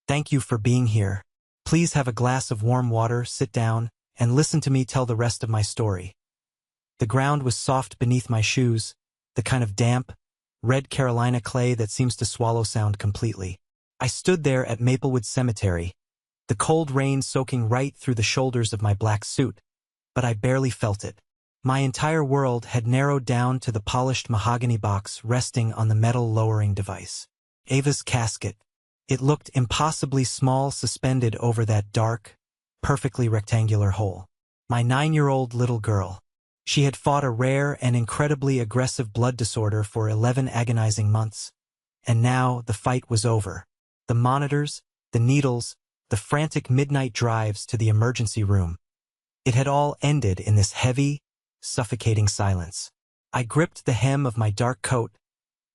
Thank you for being here. Please have a glass of warm water, sit down, and listen to me tell the rest of my story. The ground was soft beneath my shoes, the kind of damp, red Carolina clay that seems to swallow sound completely. I stood there at Maplewood Cemetery, the cold rain soaking right through the shoulders of my black suit, but I barely felt it. My entire world had narrowed down to the polished mahogany box resting on the metal lowering device. Ava's casket. It looked impossibly small suspended over that dark, perfectly rectangular hole. My 9-year-old little girl. She had fought a rare and incredibly aggressive blood disorder for 11 agonizing months. And now the fight was over. The monitors, the needles, the frantic midnight drives to the emergency room. It had all ended in this heavy, suffocating silence. I gripped the hem of my dark coat,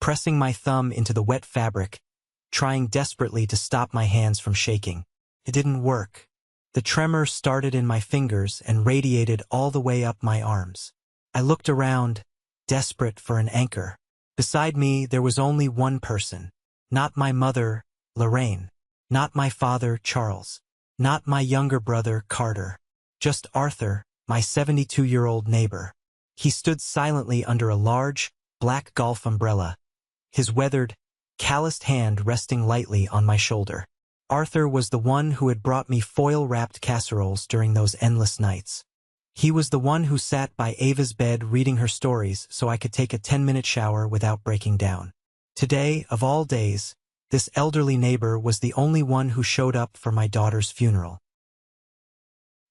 pressing my thumb into the wet fabric, trying desperately to stop my hands from shaking. It didn't work. The tremor started in my fingers and radiated all the way up my arms. I looked around, desperate for an anchor. Beside me, there was only one person. Not my mother, Lorraine. Not my father, Charles. Not my younger brother, Carter. Just Arthur, my 72-year-old neighbor. He stood silently under a large, black golf umbrella, his weathered, calloused hand resting lightly on my shoulder. Arthur was the one who had brought me foil-wrapped casseroles during those endless nights. He was the one who sat by Ava's bed reading her stories so I could take a 10-minute shower without breaking down. Today, of all days, this elderly neighbor was the only one who showed up for my daughter's funeral.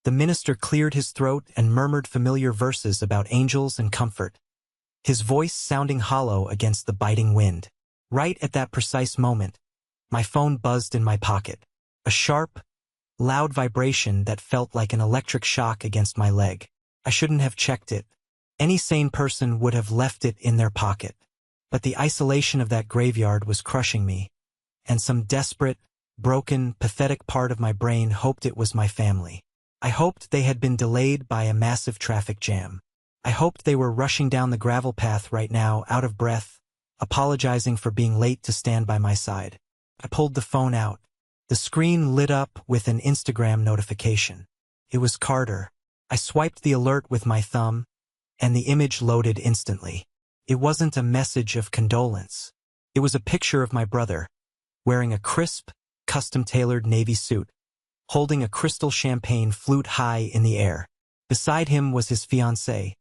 The minister cleared his throat and murmured familiar verses about angels and comfort, his voice sounding hollow against the biting wind. Right at that precise moment, my phone buzzed in my pocket. A sharp, loud vibration that felt like an electric shock against my leg. I shouldn't have checked it. Any sane person would have left it in their pocket. But the isolation of that graveyard was crushing me, and some desperate, broken, pathetic part of my brain hoped it was my family. I hoped they had been delayed by a massive traffic jam. I hoped they were rushing down the gravel path right now, out of breath, apologizing for being late to stand by my side. I pulled the phone out. The screen lit up with an Instagram notification. It was Carter. I swiped the alert with my thumb, and the image loaded instantly. It wasn't a message of condolence. It was a picture of my brother, wearing a crisp, custom-tailored navy suit, holding a crystal champagne flute high in the air. Beside him was his fiancée,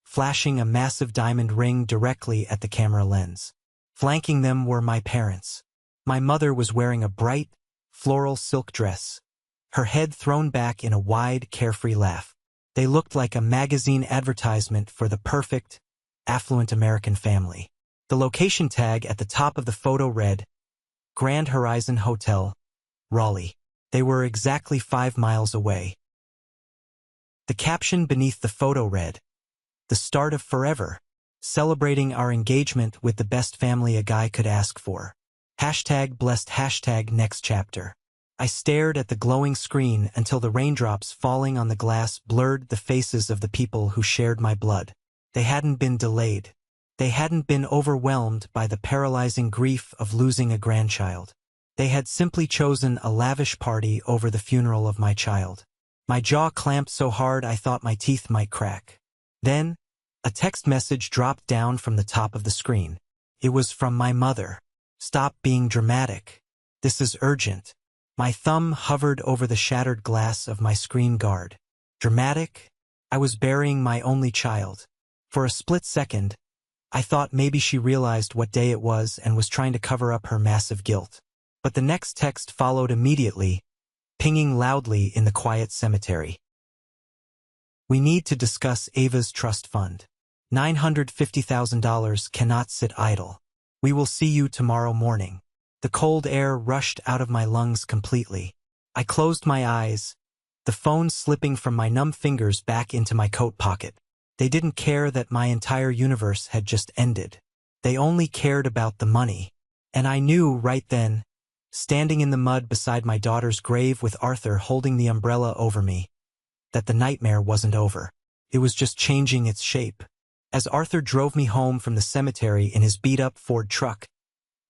flashing a massive diamond ring directly at the camera lens. Flanking them were my parents. My mother was wearing a bright, floral silk dress, her head thrown back in a wide, carefree laugh. They looked like a magazine advertisement for the perfect, affluent American family. The location tag at the top of the photo read, Grand Horizon Hotel, Raleigh. They were exactly 5 miles away. The caption beneath the photo read, The start of forever, celebrating our engagement with the best family a guy could ask for. #blessed #next chapter. I stared at the glowing screen until the raindrops falling on the glass blurred the faces of the people who shared my blood. They hadn't been delayed. They hadn't been overwhelmed by the paralyzing grief of losing a grandchild. They had simply chosen a lavish party over the funeral of my child. My jaw clamped so hard I thought my teeth might crack. Then, a text message dropped down from the top of the screen. It was from my mother. Stop being dramatic. This is urgent. My thumb hovered over the shattered glass of my screen guard. Dramatic? I was burying my only child. For a split second, I thought maybe she realized what day it was and was trying to cover up her massive guilt. But the next text followed immediately, pinging loudly in the quiet cemetery. We need to discuss Ava's trust fund. $950,000 cannot sit idle. We will see you tomorrow morning. The cold air rushed out of my lungs completely. I closed my eyes, the phone slipping from my numb fingers back into my coat pocket. They didn't care that my entire universe had just ended. They only cared about the money. And I knew right then, standing in the mud beside my daughter's grave with Arthur holding the umbrella over me, that the nightmare wasn't over. It was just changing its shape. As Arthur drove me home from the cemetery in his beat-up Ford truck,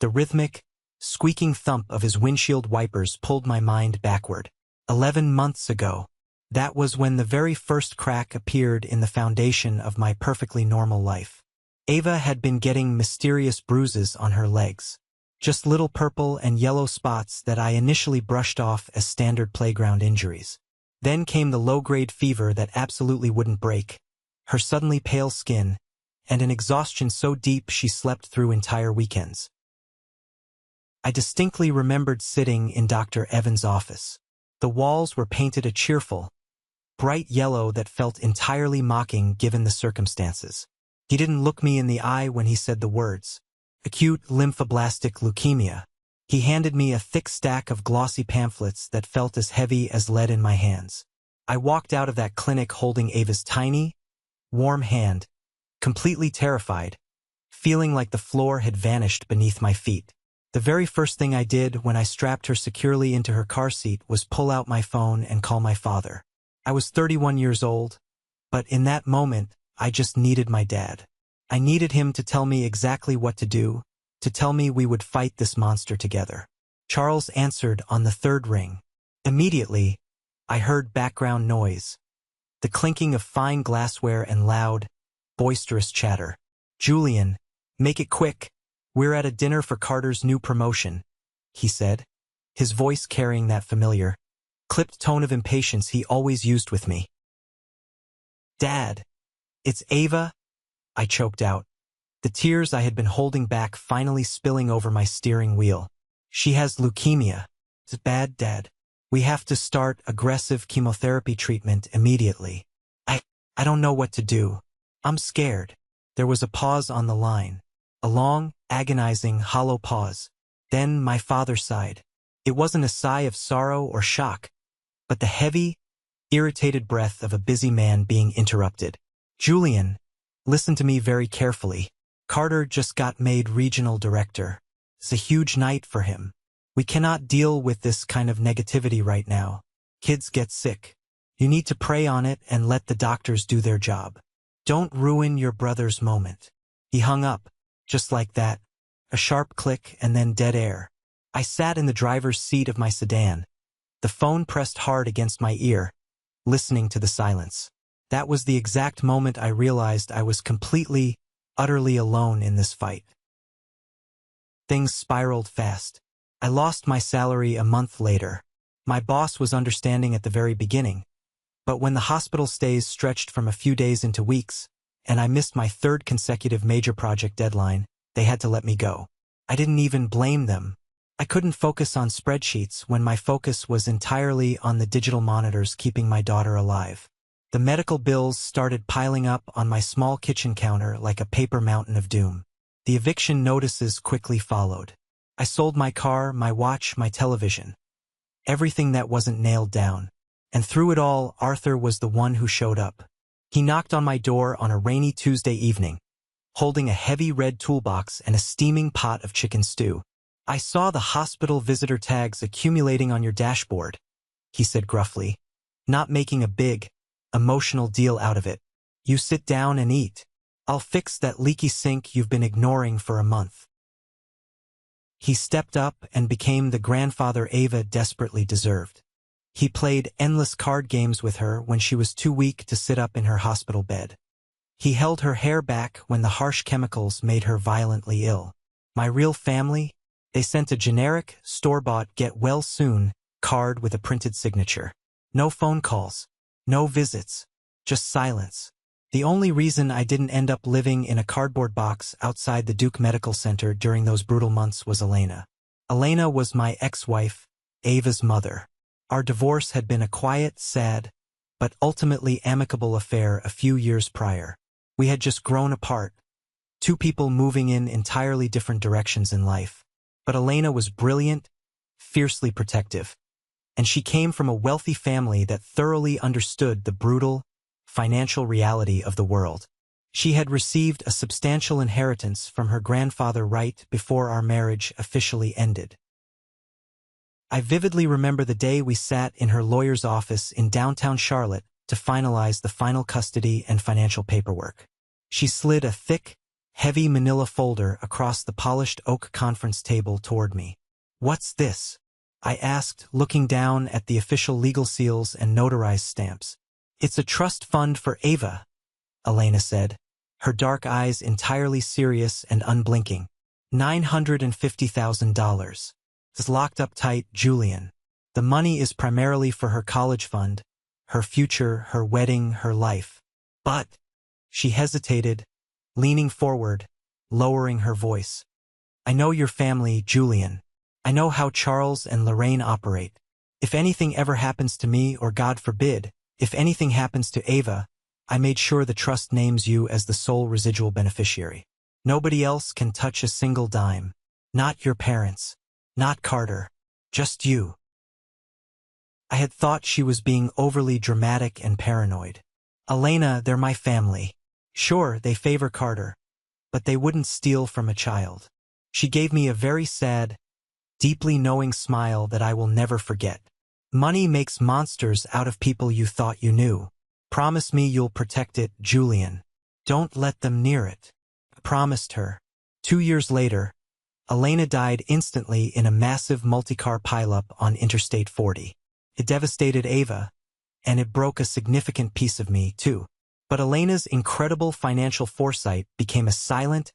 the rhythmic, squeaking thump of his windshield wipers pulled my mind backward. 11 months ago. That was when the very first crack appeared in the foundation of my perfectly normal life. Ava had been getting mysterious bruises on her legs. Just little purple and yellow spots that I initially brushed off as standard playground injuries. Then came the low-grade fever that absolutely wouldn't break, her suddenly pale skin, and an exhaustion so deep she slept through entire weekends. I distinctly remembered sitting in Dr. Evans' office. The walls were painted a cheerful, bright yellow that felt entirely mocking given the circumstances. He didn't look me in the eye when he said the words, "acute lymphoblastic leukemia." He handed me a thick stack of glossy pamphlets that felt as heavy as lead in my hands. I walked out of that clinic holding Ava's tiny, warm hand, completely terrified, feeling like the floor had vanished beneath my feet. The very first thing I did when I strapped her securely into her car seat was pull out my phone and call my father. I was 31 years old, but in that moment, I just needed my dad. I needed him to tell me exactly what to do, to tell me we would fight this monster together. Charles answered on the third ring. Immediately, I heard background noise, the clinking of fine glassware and loud, boisterous chatter. "Julian, make it quick. We're at a dinner for Carter's new promotion," he said, his voice carrying that familiar, clipped tone of impatience he always used with me. "Dad, it's Ava," I choked out, the tears I had been holding back finally spilling over my steering wheel. "She has leukemia. It's bad, Dad. We have to start aggressive chemotherapy treatment immediately. I don't know what to do. I'm scared." There was a pause on the line. A long, agonizing, hollow pause. Then my father sighed. It wasn't a sigh of sorrow or shock, but the heavy, irritated breath of a busy man being interrupted. "Julian, listen to me very carefully. Carter just got made regional director. It's a huge night for him. We cannot deal with this kind of negativity right now. Kids get sick. You need to pray on it and let the doctors do their job. Don't ruin your brother's moment." He hung up, just like that. A sharp click and then dead air. I sat in the driver's seat of my sedan, the phone pressed hard against my ear, listening to the silence. That was the exact moment I realized I was completely, utterly alone in this fight. Things spiraled fast. I lost my salary a month later. My boss was understanding at the very beginning, but when the hospital stays stretched from a few days into weeks, and I missed my third consecutive major project deadline, they had to let me go. I didn't even blame them. I couldn't focus on spreadsheets when my focus was entirely on the digital monitors keeping my daughter alive. The medical bills started piling up on my small kitchen counter like a paper mountain of doom. The eviction notices quickly followed. I sold my car, my watch, my television. Everything that wasn't nailed down. And through it all, Arthur was the one who showed up. He knocked on my door on a rainy Tuesday evening, holding a heavy red toolbox and a steaming pot of chicken stew. "I saw the hospital visitor tags accumulating on your dashboard," he said gruffly, not making a big, emotional deal out of it. "You sit down and eat. I'll fix that leaky sink you've been ignoring for a month." He stepped up and became the grandfather Ava desperately deserved. He played endless card games with her when she was too weak to sit up in her hospital bed. He held her hair back when the harsh chemicals made her violently ill. My real family, they sent a generic, store-bought get-well-soon card with a printed signature. No phone calls, no visits, just silence. The only reason I didn't end up living in a cardboard box outside the Duke Medical Center during those brutal months was Elena. Elena was my ex-wife, Ava's mother. Our divorce had been a quiet, sad, but ultimately amicable affair a few years prior. We had just grown apart, two people moving in entirely different directions in life. But Elena was brilliant, fiercely protective, and she came from a wealthy family that thoroughly understood the brutal, financial reality of the world. She had received a substantial inheritance from her grandfather right before our marriage officially ended. I vividly remember the day we sat in her lawyer's office in downtown Charlotte to finalize the final custody and financial paperwork. She slid a thick, heavy manila folder across the polished oak conference table toward me. "What's this?" I asked, looking down at the official legal seals and notarized stamps. "It's a trust fund for Ava," Elena said, her dark eyes entirely serious and unblinking. $950,000. It's locked up tight, Julian. The money is primarily for her college fund, her future, her wedding, her life. But, she hesitated, leaning forward, lowering her voice. "I know your family, Julian. I know how Charles and Lorraine operate. If anything ever happens to me, or God forbid, if anything happens to Ava, I made sure the trust names you as the sole residual beneficiary. Nobody else can touch a single dime. Not your parents. Not Carter. Just you." I had thought she was being overly dramatic and paranoid. "Elena, they're my family. Sure, they favor Carter, but they wouldn't steal from a child." She gave me a very sad, deeply knowing smile that I will never forget. "Money makes monsters out of people you thought you knew. Promise me you'll protect it, Julian. Don't let them near it." I promised her. 2 years later, Elena died instantly in a massive multi-car pileup on Interstate 40. It devastated Ava, and it broke a significant piece of me, too. But Elena's incredible financial foresight became a silent,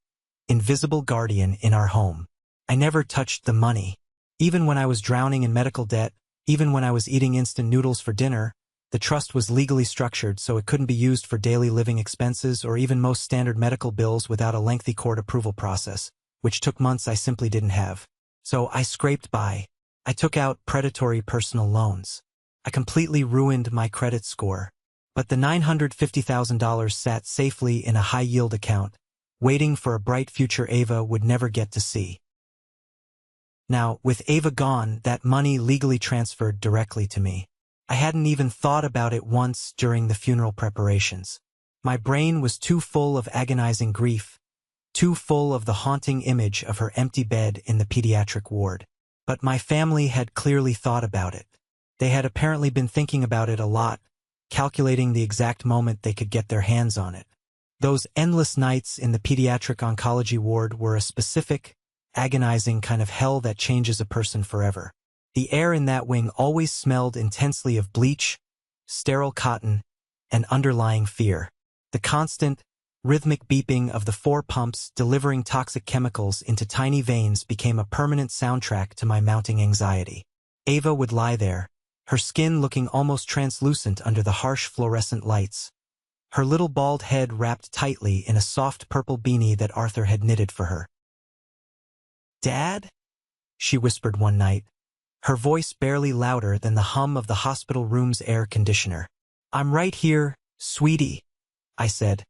invisible guardian in our home. I never touched the money. Even when I was drowning in medical debt, even when I was eating instant noodles for dinner, the trust was legally structured so it couldn't be used for daily living expenses or even most standard medical bills without a lengthy court approval process, which took months I simply didn't have. So I scraped by. I took out predatory personal loans. I completely ruined my credit score. But the $950,000 sat safely in a high-yield account, waiting for a bright future Ava would never get to see. Now, with Ava gone, that money legally transferred directly to me. I hadn't even thought about it once during the funeral preparations. My brain was too full of agonizing grief, too full of the haunting image of her empty bed in the pediatric ward. But my family had clearly thought about it. They had apparently been thinking about it a lot, calculating the exact moment they could get their hands on it. Those endless nights in the pediatric oncology ward were a specific, agonizing kind of hell that changes a person forever. The air in that wing always smelled intensely of bleach, sterile cotton, and underlying fear. The constant, rhythmic beeping of the 4 pumps delivering toxic chemicals into tiny veins became a permanent soundtrack to my mounting anxiety. Ava would lie there, her skin looking almost translucent under the harsh fluorescent lights, her little bald head wrapped tightly in a soft purple beanie that Arthur had knitted for her. "Dad?" she whispered one night, her voice barely louder than the hum of the hospital room's air conditioner. "I'm right here, sweetie," I said,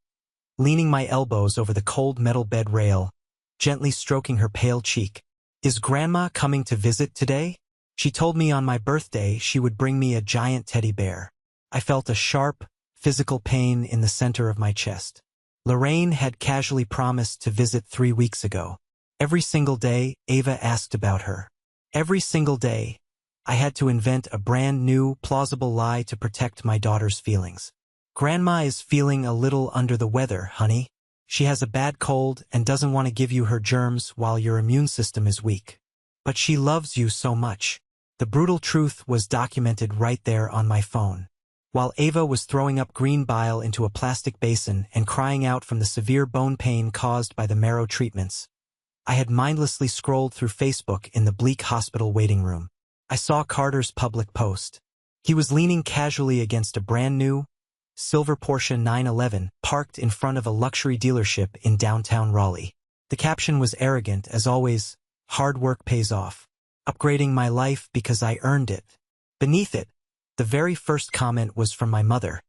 leaning my elbows over the cold metal bed rail, gently stroking her pale cheek. "Is Grandma coming to visit today? She told me on my birthday she would bring me a giant teddy bear." I felt a sharp, physical pain in the center of my chest. Lorraine had casually promised to visit 3 weeks ago. Every single day, Ava asked about her. Every single day, I had to invent a brand new, plausible lie to protect my daughter's feelings. "Grandma is feeling a little under the weather, honey. She has a bad cold and doesn't want to give you her germs while your immune system is weak. But she loves you so much." The brutal truth was documented right there on my phone. While Ava was throwing up green bile into a plastic basin and crying out from the severe bone pain caused by the marrow treatments, I had mindlessly scrolled through Facebook in the bleak hospital waiting room. I saw Carter's public post. He was leaning casually against a brand-new, silver Porsche 911 parked in front of a luxury dealership in downtown Raleigh. The caption was arrogant, as always, "Hard work pays off. Upgrading my life because I earned it." Beneath it, the very first comment was from my mother.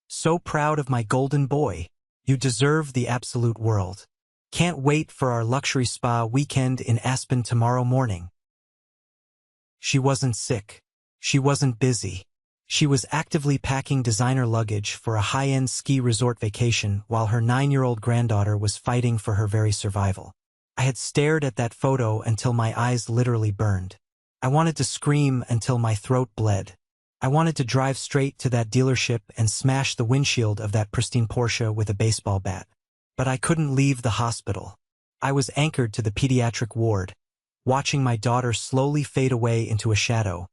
"So proud of my golden boy. You deserve the absolute world. Can't wait for our luxury spa weekend in Aspen tomorrow morning." She wasn't sick. She wasn't busy. She was actively packing designer luggage for a high-end ski resort vacation while her 9-year-old granddaughter was fighting for her very survival. I had stared at that photo until my eyes literally burned. I wanted to scream until my throat bled. I wanted to drive straight to that dealership and smash the windshield of that pristine Porsche with a baseball bat. But I couldn't leave the hospital. I was anchored to the pediatric ward, watching my daughter slowly fade away into a shadow,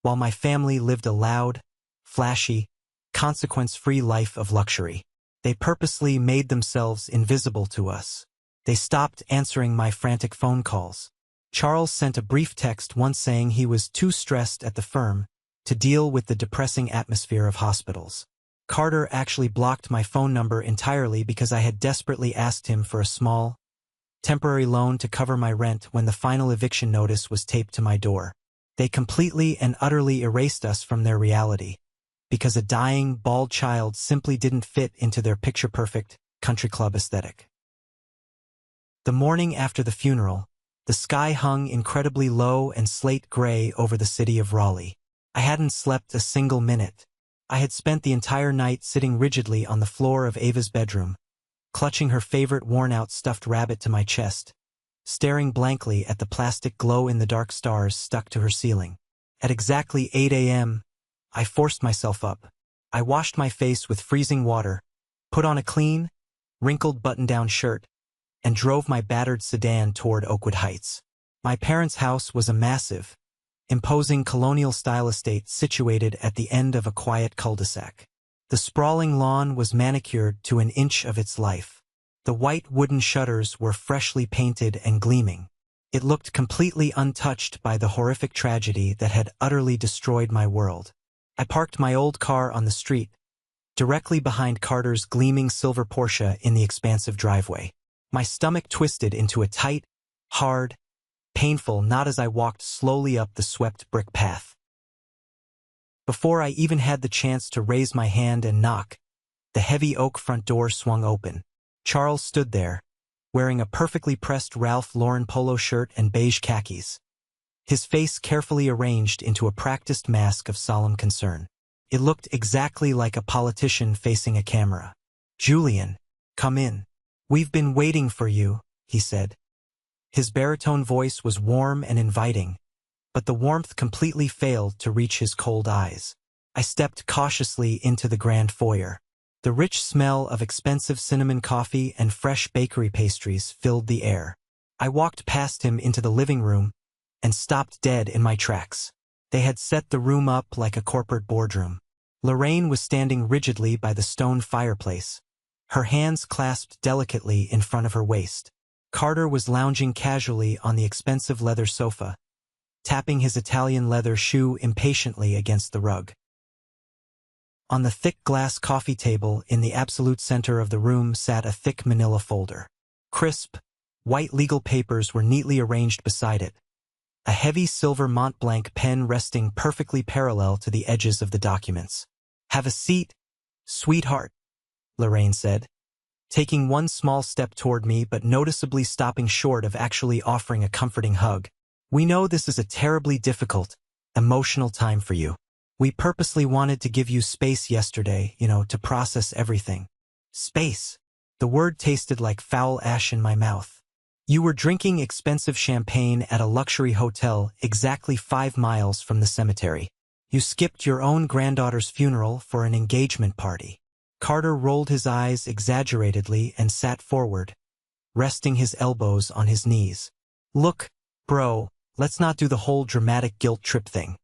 while my family lived a loud, flashy, consequence-free life of luxury. They purposely made themselves invisible to us. They stopped answering my frantic phone calls. Charles sent a brief text once saying he was too stressed at the firm to deal with the depressing atmosphere of hospitals. Carter actually blocked my phone number entirely because I had desperately asked him for a small, temporary loan to cover my rent when the final eviction notice was taped to my door. They completely and utterly erased us from their reality, because a dying, bald child simply didn't fit into their picture-perfect country club aesthetic. The morning after the funeral, the sky hung incredibly low and slate gray over the city of Raleigh. I hadn't slept a single minute. I had spent the entire night sitting rigidly on the floor of Ava's bedroom, clutching her favorite worn-out stuffed rabbit to my chest, staring blankly at the plastic glow-in-the-dark stars stuck to her ceiling. At exactly 8 a.m., I forced myself up. I washed my face with freezing water, put on a clean, wrinkled button-down shirt, and drove my battered sedan toward Oakwood Heights. My parents' house was a massive, imposing colonial-style estate situated at the end of a quiet cul-de-sac. The sprawling lawn was manicured to an inch of its life. The white wooden shutters were freshly painted and gleaming. It looked completely untouched by the horrific tragedy that had utterly destroyed my world. I parked my old car on the street, directly behind Carter's gleaming silver Porsche in the expansive driveway. My stomach twisted into a tight, hard, painful knot as I walked slowly up the swept brick path. Before I even had the chance to raise my hand and knock, the heavy oak front door swung open. Charles stood there, wearing a perfectly pressed Ralph Lauren polo shirt and beige khakis, his face carefully arranged into a practiced mask of solemn concern. It looked exactly like a politician facing a camera. "Julian, come in. We've been waiting for you," he said. His baritone voice was warm and inviting, but the warmth completely failed to reach his cold eyes. I stepped cautiously into the grand foyer. The rich smell of expensive cinnamon coffee and fresh bakery pastries filled the air. I walked past him into the living room and stopped dead in my tracks. They had set the room up like a corporate boardroom. Lorraine was standing rigidly by the stone fireplace, her hands clasped delicately in front of her waist. Carter was lounging casually on the expensive leather sofa, tapping his Italian leather shoe impatiently against the rug. On the thick glass coffee table in the absolute center of the room sat a thick manila folder. Crisp, white legal papers were neatly arranged beside it, a heavy silver Mont Blanc pen resting perfectly parallel to the edges of the documents. "Have a seat, sweetheart," Lorraine said, taking one small step toward me but noticeably stopping short of actually offering a comforting hug. "We know this is a terribly difficult, emotional time for you. We purposely wanted to give you space yesterday, to process everything." Space. The word tasted like foul ash in my mouth. You were drinking expensive champagne at a luxury hotel exactly 5 miles from the cemetery. You skipped your own granddaughter's funeral for an engagement party. Carter rolled his eyes exaggeratedly and sat forward, resting his elbows on his knees. "Look, bro, let's not do the whole dramatic guilt trip thing,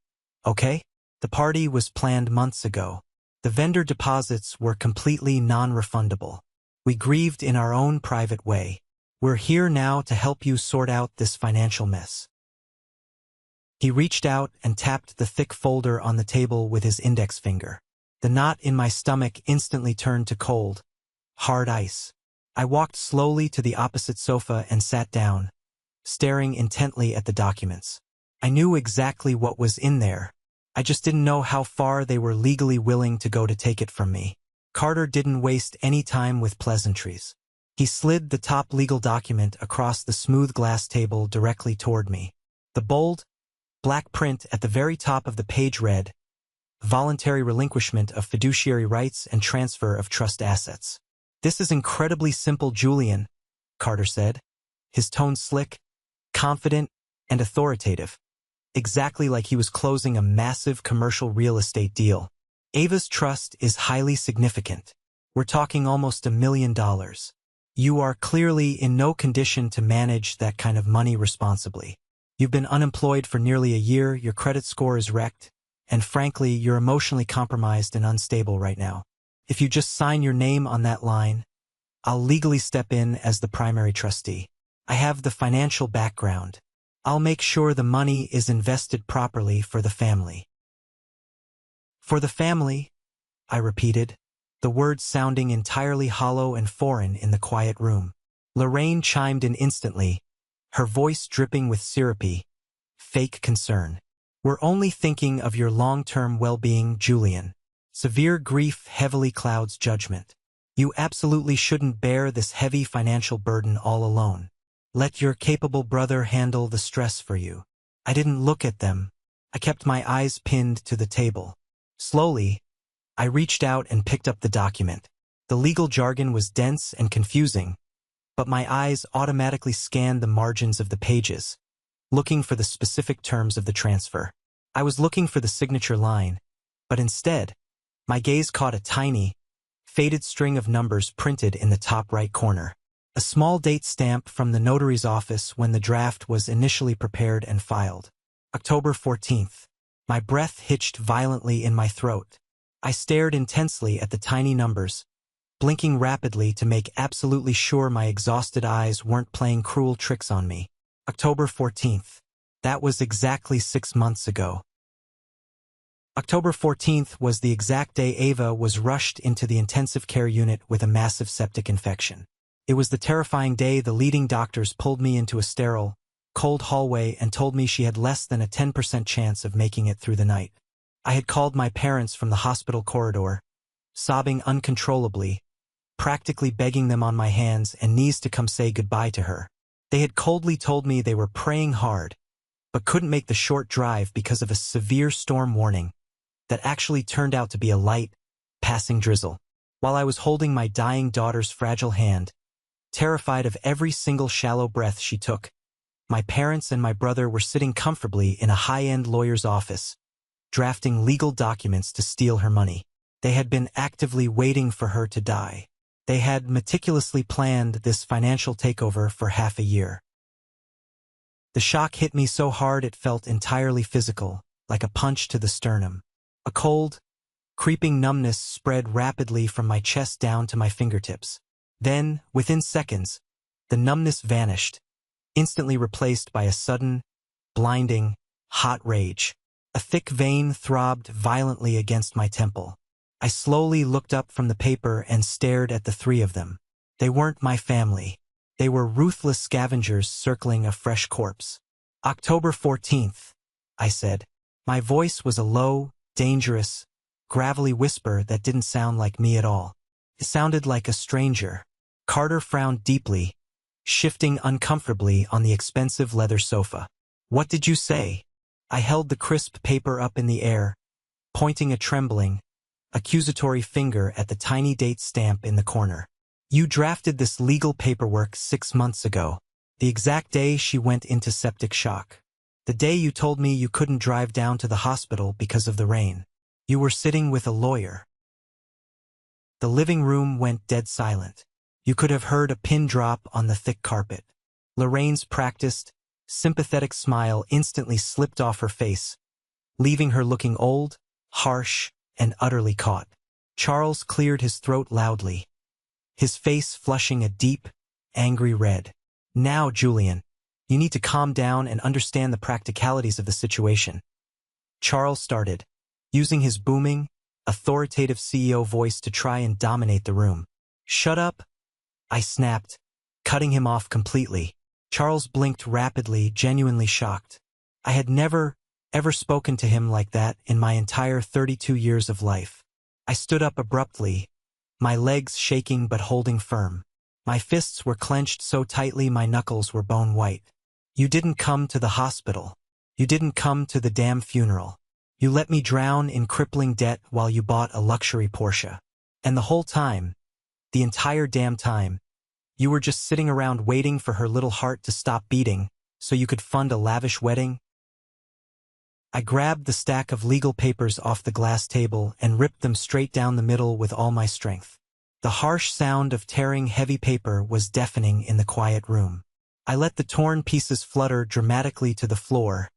okay? The party was planned months ago. The vendor deposits were completely non-refundable. We grieved in our own private way. We're here now to help you sort out this financial mess." He reached out and tapped the thick folder on the table with his index finger. The knot in my stomach instantly turned to cold, hard ice. I walked slowly to the opposite sofa and sat down, staring intently at the documents. I knew exactly what was in there. I just didn't know how far they were legally willing to go to take it from me. Carter didn't waste any time with pleasantries. He slid the top legal document across the smooth glass table directly toward me. The bold, black print at the very top of the page read, "Voluntary relinquishment of fiduciary rights and transfer of trust assets." "This is incredibly simple, Julian," Carter said, his tone slick, confident, and authoritative, exactly like he was closing a massive commercial real estate deal. "Ava's trust is highly significant. We're talking almost $1 million. You are clearly in no condition to manage that kind of money responsibly. You've been unemployed for nearly a year, your credit score is wrecked, and frankly, you're emotionally compromised and unstable right now. If you just sign your name on that line, I'll legally step in as the primary trustee. I have the financial background. I'll make sure the money is invested properly for the family. For the family, I repeated, the words sounding entirely hollow and foreign in the quiet room. Lorraine chimed in instantly, her voice dripping with syrupy, fake concern. We're only thinking of your long-term well-being, Julian. Severe grief heavily clouds judgment. You absolutely shouldn't bear this heavy financial burden all alone. Let your capable brother handle the stress for you. I didn't look at them. I kept my eyes pinned to the table. Slowly, I reached out and picked up the document. The legal jargon was dense and confusing, but my eyes automatically scanned the margins of the pages, looking for the specific terms of the transfer. I was looking for the signature line, but instead, my gaze caught a tiny, faded string of numbers printed in the top right corner. A small date stamp from the notary's office when the draft was initially prepared and filed. October 14th. My breath hitched violently in my throat. I stared intensely at the tiny numbers, blinking rapidly to make absolutely sure my exhausted eyes weren't playing cruel tricks on me. October 14th. That was exactly 6 months ago. October 14th was the exact day Ava was rushed into the intensive care unit with a massive septic infection. It was the terrifying day the leading doctors pulled me into a sterile, cold hallway and told me she had less than a 10% chance of making it through the night. I had called my parents from the hospital corridor, sobbing uncontrollably, practically begging them on my hands and knees to come say goodbye to her. They had coldly told me they were praying hard, but couldn't make the short drive because of a severe storm warning that actually turned out to be a light, passing drizzle. While I was holding my dying daughter's fragile hand, terrified of every single shallow breath she took, my parents and my brother were sitting comfortably in a high-end lawyer's office, drafting legal documents to steal her money. They had been actively waiting for her to die. They had meticulously planned this financial takeover for half a year. The shock hit me so hard it felt entirely physical, like a punch to the sternum. A cold, creeping numbness spread rapidly from my chest down to my fingertips. Then, within seconds, the numbness vanished, instantly replaced by a sudden, blinding, hot rage. A thick vein throbbed violently against my temple. I slowly looked up from the paper and stared at the three of them. They weren't my family. They were ruthless scavengers circling a fresh corpse. October 14th, I said. My voice was a low, dangerous, gravelly whisper that didn't sound like me at all. It sounded like a stranger. Carter frowned deeply, shifting uncomfortably on the expensive leather sofa. What did you say? I held the crisp paper up in the air, pointing a trembling, accusatory finger at the tiny date stamp in the corner. You drafted this legal paperwork 6 months ago, the exact day she went into septic shock. The day you told me you couldn't drive down to the hospital because of the rain. You were sitting with a lawyer. The living room went dead silent. You could have heard a pin drop on the thick carpet. Lorraine's practiced, sympathetic smile instantly slipped off her face, leaving her looking old, harsh, and utterly caught. Charles cleared his throat loudly, his face flushing a deep, angry red. Now, Julian, you need to calm down and understand the practicalities of the situation. Charles started, using his booming, authoritative CEO voice to try and dominate the room. Shut up, I snapped, cutting him off completely. Charles blinked rapidly, genuinely shocked. I had never, ever spoken to him like that in my entire 32 years of life. I stood up abruptly, my legs shaking but holding firm. My fists were clenched so tightly my knuckles were bone white. You didn't come to the hospital. You didn't come to the damn funeral. You let me drown in crippling debt while you bought a luxury Porsche. And the whole time, the entire damn time, you were just sitting around waiting for her little heart to stop beating so you could fund a lavish wedding. I grabbed the stack of legal papers off the glass table and ripped them straight down the middle with all my strength. The harsh sound of tearing heavy paper was deafening in the quiet room. I let the torn pieces flutter dramatically to the floor,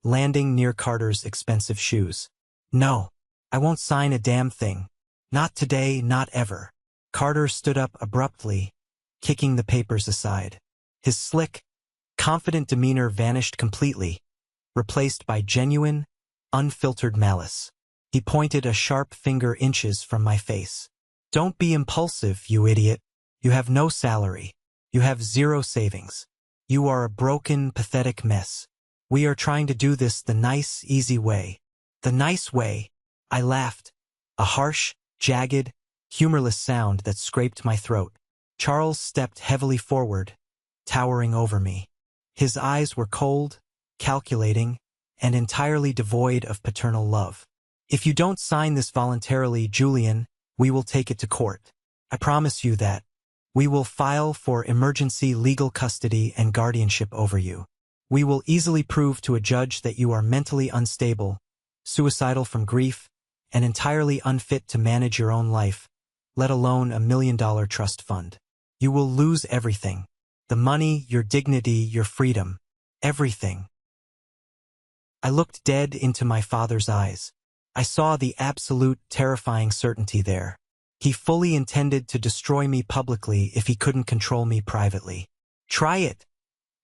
landing near Carter's expensive shoes. No, I won't sign a damn thing. Not today, not ever. Carter stood up abruptly, kicking the papers aside. His slick, confident demeanor vanished completely, replaced by genuine, unfiltered malice. He pointed a sharp finger inches from my face. Don't be impulsive, you idiot. You have no salary. You have zero savings. You are a broken, pathetic mess. We are trying to do this the nice, easy way. The nice way. I laughed. A harsh, jagged, humorless sound that scraped my throat. Charles stepped heavily forward, towering over me. His eyes were cold, calculating, and entirely devoid of paternal love. If you don't sign this voluntarily, Julian, we will take it to court. I promise you that. We will file for emergency legal custody and guardianship over you. We will easily prove to a judge that you are mentally unstable, suicidal from grief, and entirely unfit to manage your own life, let alone $1 million trust fund. You will lose everything. The money, your dignity, your freedom. Everything. I looked dead into my father's eyes. I saw the absolute, terrifying certainty there. He fully intended to destroy me publicly if he couldn't control me privately. Try it,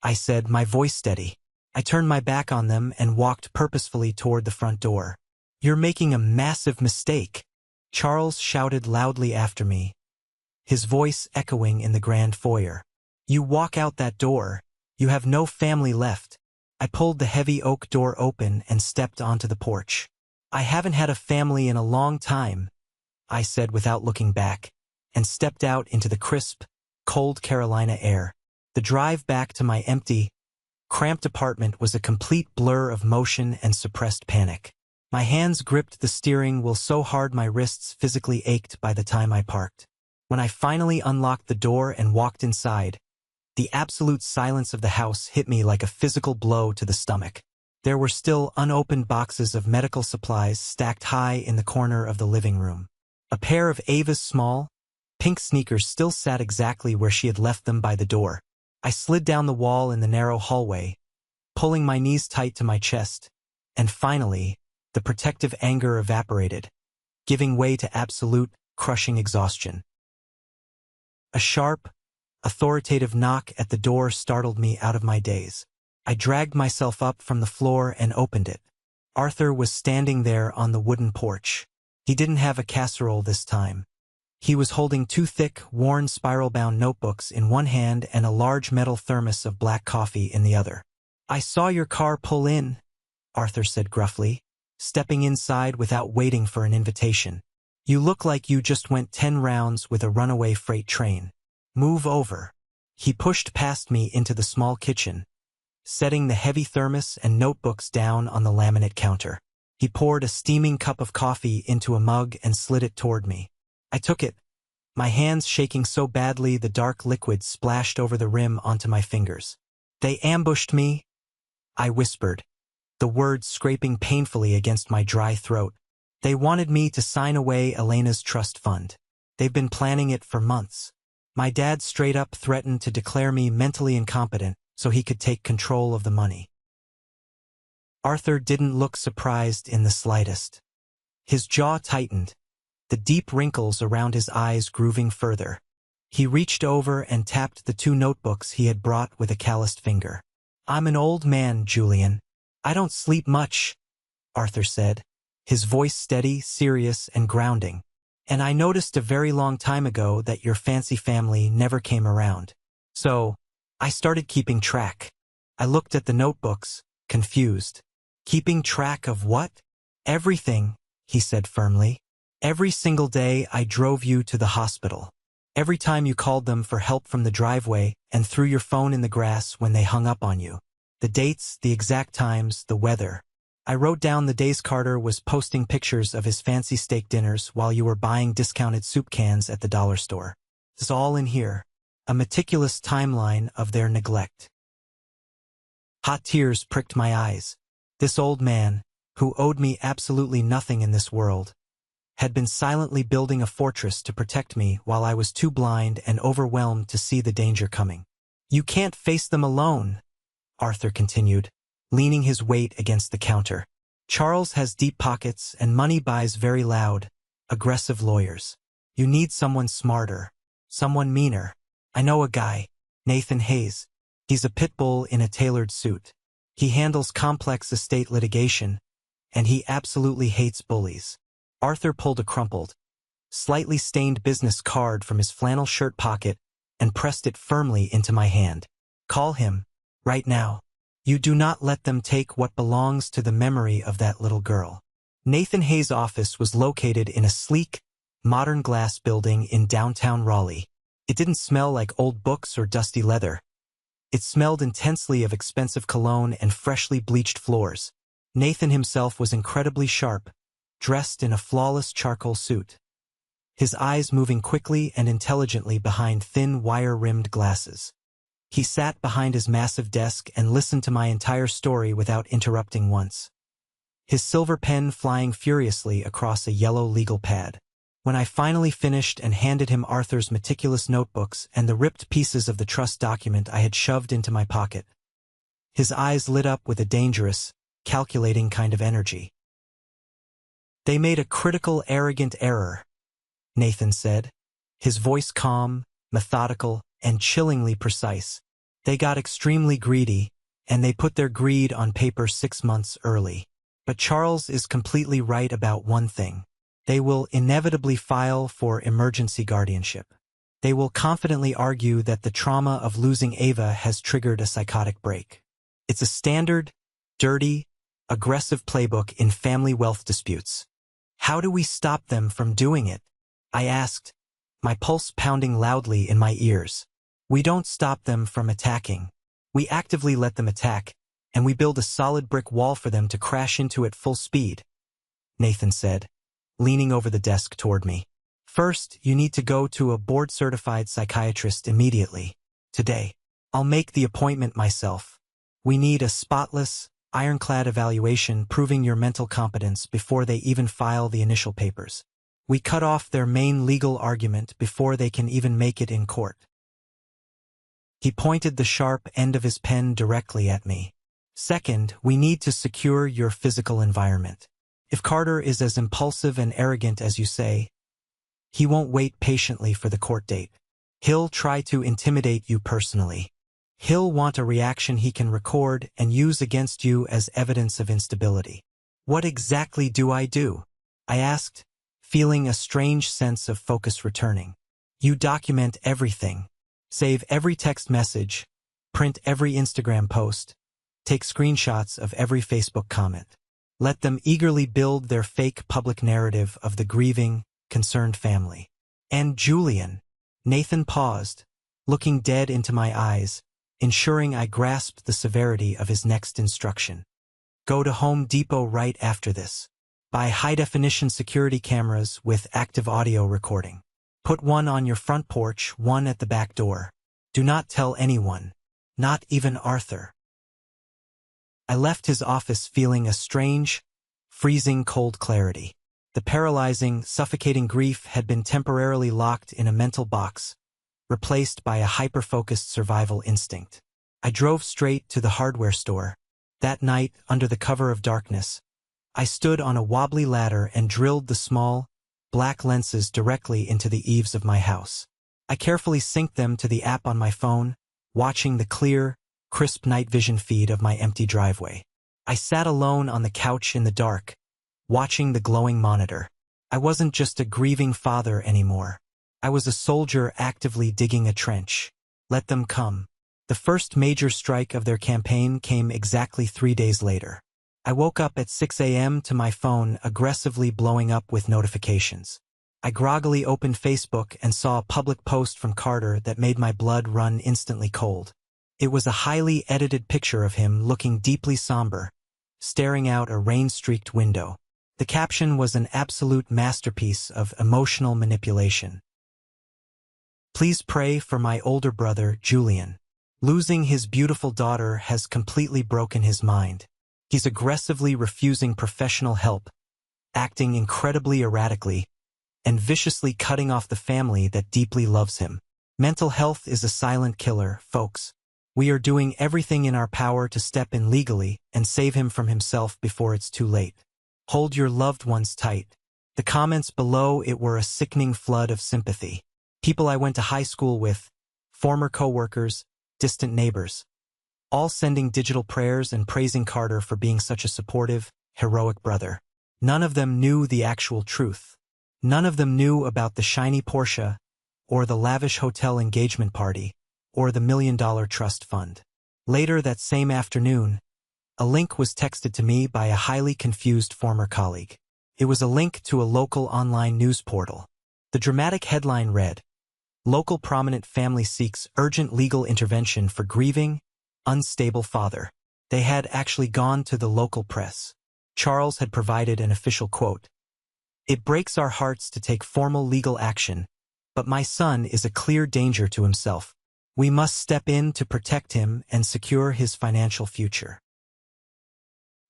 I said, my voice steady. I turned my back on them and walked purposefully toward the front door. You're making a massive mistake, Charles shouted loudly after me, his voice echoing in the grand foyer. You walk out that door, you have no family left. I pulled the heavy oak door open and stepped onto the porch. I haven't had a family in a long time, I said without looking back, and stepped out into the crisp, cold Carolina air. The drive back to my empty, cramped apartment was a complete blur of motion and suppressed panic. My hands gripped the steering wheel so hard my wrists physically ached by the time I parked. When I finally unlocked the door and walked inside, the absolute silence of the house hit me like a physical blow to the stomach. There were still unopened boxes of medical supplies stacked high in the corner of the living room. A pair of Ava's small, pink sneakers still sat exactly where she had left them by the door. I slid down the wall in the narrow hallway, pulling my knees tight to my chest, and finally, the protective anger evaporated, giving way to absolute, crushing exhaustion. A sharp, authoritative knock at the door startled me out of my daze. I dragged myself up from the floor and opened it. Arthur was standing there on the wooden porch. He didn't have a casserole this time. He was holding two thick, worn spiral-bound notebooks in one hand and a large metal thermos of black coffee in the other. I saw your car pull in, Arthur said gruffly, stepping inside without waiting for an invitation. You look like you just went 10 rounds with a runaway freight train. Move over. He pushed past me into the small kitchen, setting the heavy thermos and notebooks down on the laminate counter. He poured a steaming cup of coffee into a mug and slid it toward me. I took it, my hands shaking so badly the dark liquid splashed over the rim onto my fingers. They ambushed me, I whispered, the words scraping painfully against my dry throat. They wanted me to sign away Elena's trust fund. They've been planning it for months. My dad straight up threatened to declare me mentally incompetent so he could take control of the money. Arthur didn't look surprised in the slightest. His jaw tightened, the deep wrinkles around his eyes grooving further. He reached over and tapped the 2 notebooks he had brought with a calloused finger. I'm an old man, Julian. I don't sleep much, Arthur said, his voice steady, serious, and grounding. And I noticed a very long time ago that your fancy family never came around. So, I started keeping track. I looked at the notebooks, confused. Keeping track of what? Everything, he said firmly. Every single day I drove you to the hospital. Every time you called them for help from the driveway and threw your phone in the grass when they hung up on you. The dates, the exact times, the weather. I wrote down the days Carter was posting pictures of his fancy steak dinners while you were buying discounted soup cans at the dollar store. It's all in here. A meticulous timeline of their neglect. Hot tears pricked my eyes. This old man, who owed me absolutely nothing in this world, had been silently building a fortress to protect me while I was too blind and overwhelmed to see the danger coming. You can't face them alone, Arthur continued, leaning his weight against the counter. Charles has deep pockets and money buys very loud, aggressive lawyers. You need someone smarter, someone meaner. I know a guy, Nathan Hayes. He's a pit bull in a tailored suit. He handles complex estate litigation, and he absolutely hates bullies. Arthur pulled a crumpled, slightly stained business card from his flannel shirt pocket and pressed it firmly into my hand. Call him, right now. You do not let them take what belongs to the memory of that little girl. Nathan Hayes' office was located in a sleek, modern glass building in downtown Raleigh. It didn't smell like old books or dusty leather. It smelled intensely of expensive cologne and freshly bleached floors. Nathan himself was incredibly sharp, dressed in a flawless charcoal suit, his eyes moving quickly and intelligently behind thin wire-rimmed glasses. He sat behind his massive desk and listened to my entire story without interrupting once, his silver pen flying furiously across a yellow legal pad. When I finally finished and handed him Arthur's meticulous notebooks and the ripped pieces of the trust document I had shoved into my pocket, his eyes lit up with a dangerous, calculating kind of energy. They made a critical, arrogant error, Nathan said, his voice calm, methodical, and chillingly precise. They got extremely greedy, and they put their greed on paper 6 months early. But Charles is completely right about one thing. They will inevitably file for emergency guardianship. They will confidently argue that the trauma of losing Ava has triggered a psychotic break. It's a standard, dirty, aggressive playbook in family wealth disputes. How do we stop them from doing it? I asked, my pulse pounding loudly in my ears. We don't stop them from attacking. We actively let them attack, and we build a solid brick wall for them to crash into at full speed, Nathan said, leaning over the desk toward me. First, you need to go to a board-certified psychiatrist immediately. Today. I'll make the appointment myself. We need a spotless, ironclad evaluation proving your mental competence before they even file the initial papers. We cut off their main legal argument before they can even make it in court. He pointed the sharp end of his pen directly at me. Second, we need to secure your physical environment. If Carter is as impulsive and arrogant as you say, he won't wait patiently for the court date. He'll try to intimidate you personally. He'll want a reaction he can record and use against you as evidence of instability. What exactly do? I asked, feeling a strange sense of focus returning. You document everything. Save every text message, print every Instagram post, take screenshots of every Facebook comment. Let them eagerly build their fake public narrative of the grieving, concerned family. And Julian. Nathan paused, looking dead into my eyes, ensuring I grasped the severity of his next instruction. Go to Home Depot right after this. Buy high-definition security cameras with active audio recording. Put one on your front porch, one at the back door. Do not tell anyone, not even Arthur. I left his office feeling a strange, freezing cold clarity. The paralyzing, suffocating grief had been temporarily locked in a mental box, replaced by a hyper-focused survival instinct. I drove straight to the hardware store. That night, under the cover of darkness, I stood on a wobbly ladder and drilled the small, black lenses directly into the eaves of my house. I carefully synced them to the app on my phone, watching the clear, crisp night vision feed of my empty driveway. I sat alone on the couch in the dark, watching the glowing monitor. I wasn't just a grieving father anymore. I was a soldier actively digging a trench. Let them come. The first major strike of their campaign came exactly 3 days later. I woke up at 6 a.m. to my phone aggressively blowing up with notifications. I groggily opened Facebook and saw a public post from Carter that made my blood run instantly cold. It was a highly edited picture of him looking deeply somber, staring out a rain-streaked window. The caption was an absolute masterpiece of emotional manipulation. Please pray for my older brother, Julian. Losing his beautiful daughter has completely broken his mind. He's aggressively refusing professional help, acting incredibly erratically, and viciously cutting off the family that deeply loves him. Mental health is a silent killer, folks. We are doing everything in our power to step in legally and save him from himself before it's too late. Hold your loved ones tight. The comments below it were a sickening flood of sympathy. People I went to high school with, former co-workers, distant neighbors, all sending digital prayers and praising Carter for being such a supportive, heroic brother. None of them knew the actual truth. None of them knew about the shiny Porsche, or the lavish hotel engagement party, or the $1 million trust fund. Later that same afternoon, a link was texted to me by a highly confused former colleague. It was a link to a local online news portal. The dramatic headline read, "Local prominent family seeks urgent legal intervention for grieving, unstable father." They had actually gone to the local press. Charles had provided an official quote. "It breaks our hearts to take formal legal action, but my son is a clear danger to himself. We must step in to protect him and secure his financial future."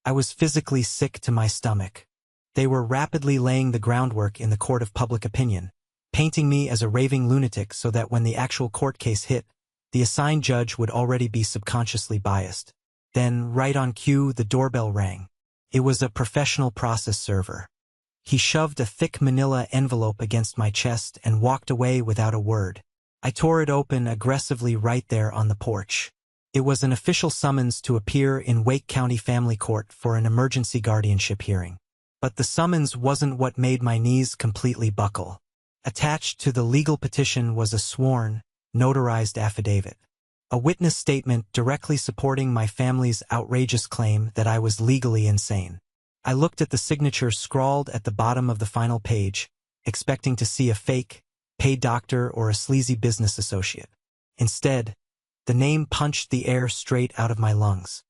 I was physically sick to my stomach. They were rapidly laying the groundwork in the court of public opinion, painting me as a raving lunatic so that when the actual court case hit, the assigned judge would already be subconsciously biased. Then, right on cue, the doorbell rang. It was a professional process server. He shoved a thick manila envelope against my chest and walked away without a word. I tore it open aggressively right there on the porch. It was an official summons to appear in Wake County Family Court for an emergency guardianship hearing. But the summons wasn't what made my knees completely buckle. Attached to the legal petition was a sworn, notarized affidavit. A witness statement directly supporting my family's outrageous claim that I was legally insane. I looked at the signature scrawled at the bottom of the final page, expecting to see a fake, paid doctor or a sleazy business associate. Instead, the name punched the air straight out of my lungs.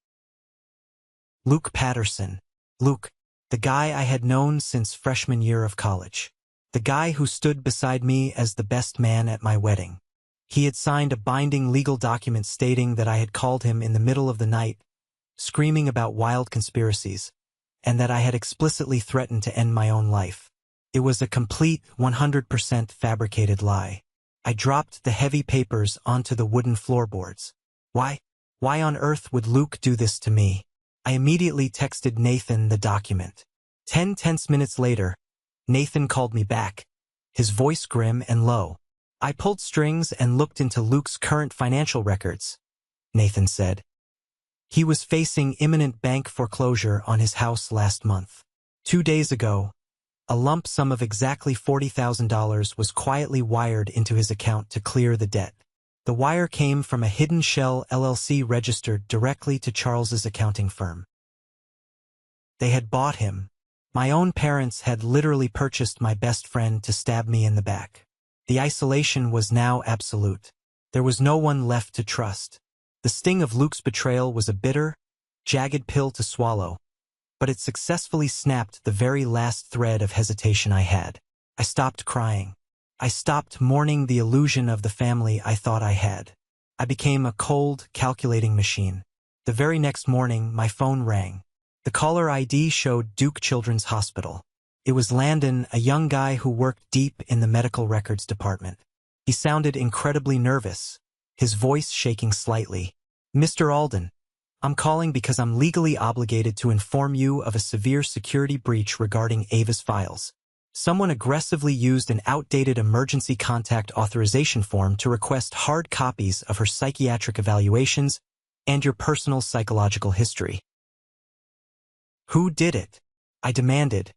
Luke Patterson. Luke, the guy I had known since freshman year of college. The guy who stood beside me as the best man at my wedding. He had signed a binding legal document stating that I had called him in the middle of the night, screaming about wild conspiracies, and that I had explicitly threatened to end my own life. It was a complete 100% fabricated lie. I dropped the heavy papers onto the wooden floorboards. Why on earth would Luke do this to me? I immediately texted Nathan the document. 10 tense minutes later, Nathan called me back, his voice grim and low. "I pulled strings and looked into Luke's current financial records," Nathan said. "He was facing imminent bank foreclosure on his house last month. 2 days ago, a lump sum of exactly $40,000 was quietly wired into his account to clear the debt. The wire came from a hidden shell LLC registered directly to Charles's accounting firm. They had bought him. My own parents had literally purchased my best friend to stab me in the back. The isolation was now absolute. There was no one left to trust. The sting of Luke's betrayal was a bitter, jagged pill to swallow, but it successfully snapped the very last thread of hesitation I had. I stopped crying. I stopped mourning the illusion of the family I thought I had. I became a cold, calculating machine. The very next morning, my phone rang. The caller ID showed Duke Children's Hospital. It was Landon, a young guy who worked deep in the medical records department. He sounded incredibly nervous, his voice shaking slightly. "Mr. Alden, I'm calling because I'm legally obligated to inform you of a severe security breach regarding Ava's files. Someone aggressively used an outdated emergency contact authorization form to request hard copies of her psychiatric evaluations and your personal psychological history." "Who did it?" I demanded,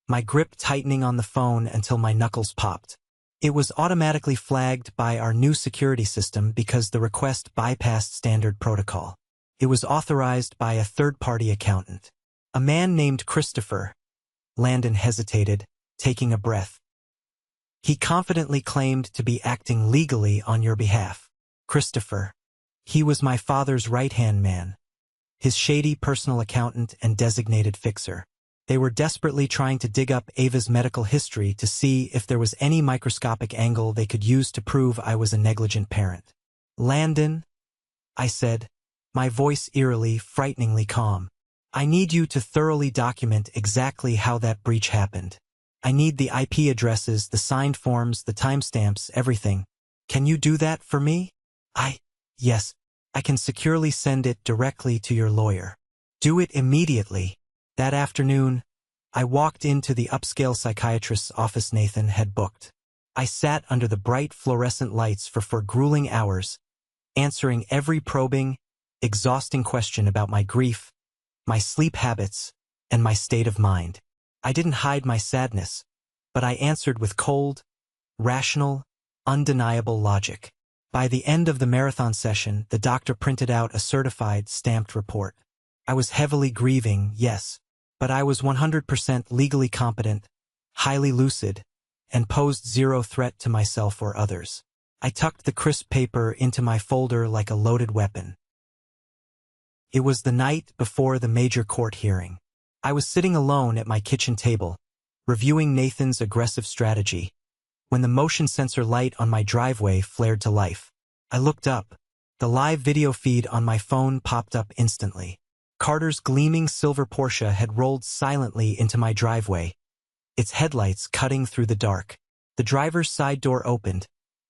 my grip tightening on the phone until my knuckles popped. "It was automatically flagged by our new security system because the request bypassed standard protocol. It was authorized by a third-party accountant. A man named Christopher." Landon hesitated, taking a breath. "He confidently claimed to be acting legally on your behalf." "Christopher. He was my father's right-hand man, his shady personal accountant and designated fixer. They were desperately trying to dig up Ava's medical history to see if there was any microscopic angle they could use to prove I was a negligent parent." "Landon," I said, my voice eerily, frighteningly calm, "I need you to thoroughly document exactly how that breach happened. I need the IP addresses, the signed forms, the timestamps, everything. Can you do that for me?" Yes, I can securely send it directly to your lawyer. Do it immediately. That afternoon, I walked into the upscale psychiatrist's office Nathan had booked. I sat under the bright fluorescent lights for 4 grueling hours, answering every probing, exhausting question about my grief, my sleep habits, and my state of mind. I didn't hide my sadness, but I answered with cold, rational, undeniable logic. By the end of the marathon session, the doctor printed out a certified, stamped report. I was heavily grieving, yes, but I was 100% legally competent, highly lucid, and posed zero threat to myself or others. I tucked the crisp paper into my folder like a loaded weapon. It was the night before the major court hearing. I was sitting alone at my kitchen table, reviewing Nathan's aggressive strategy, when the motion sensor light on my driveway flared to life. I looked up. The live video feed on my phone popped up instantly. Carter's gleaming silver Porsche had rolled silently into my driveway, its headlights cutting through the dark. The driver's side door opened,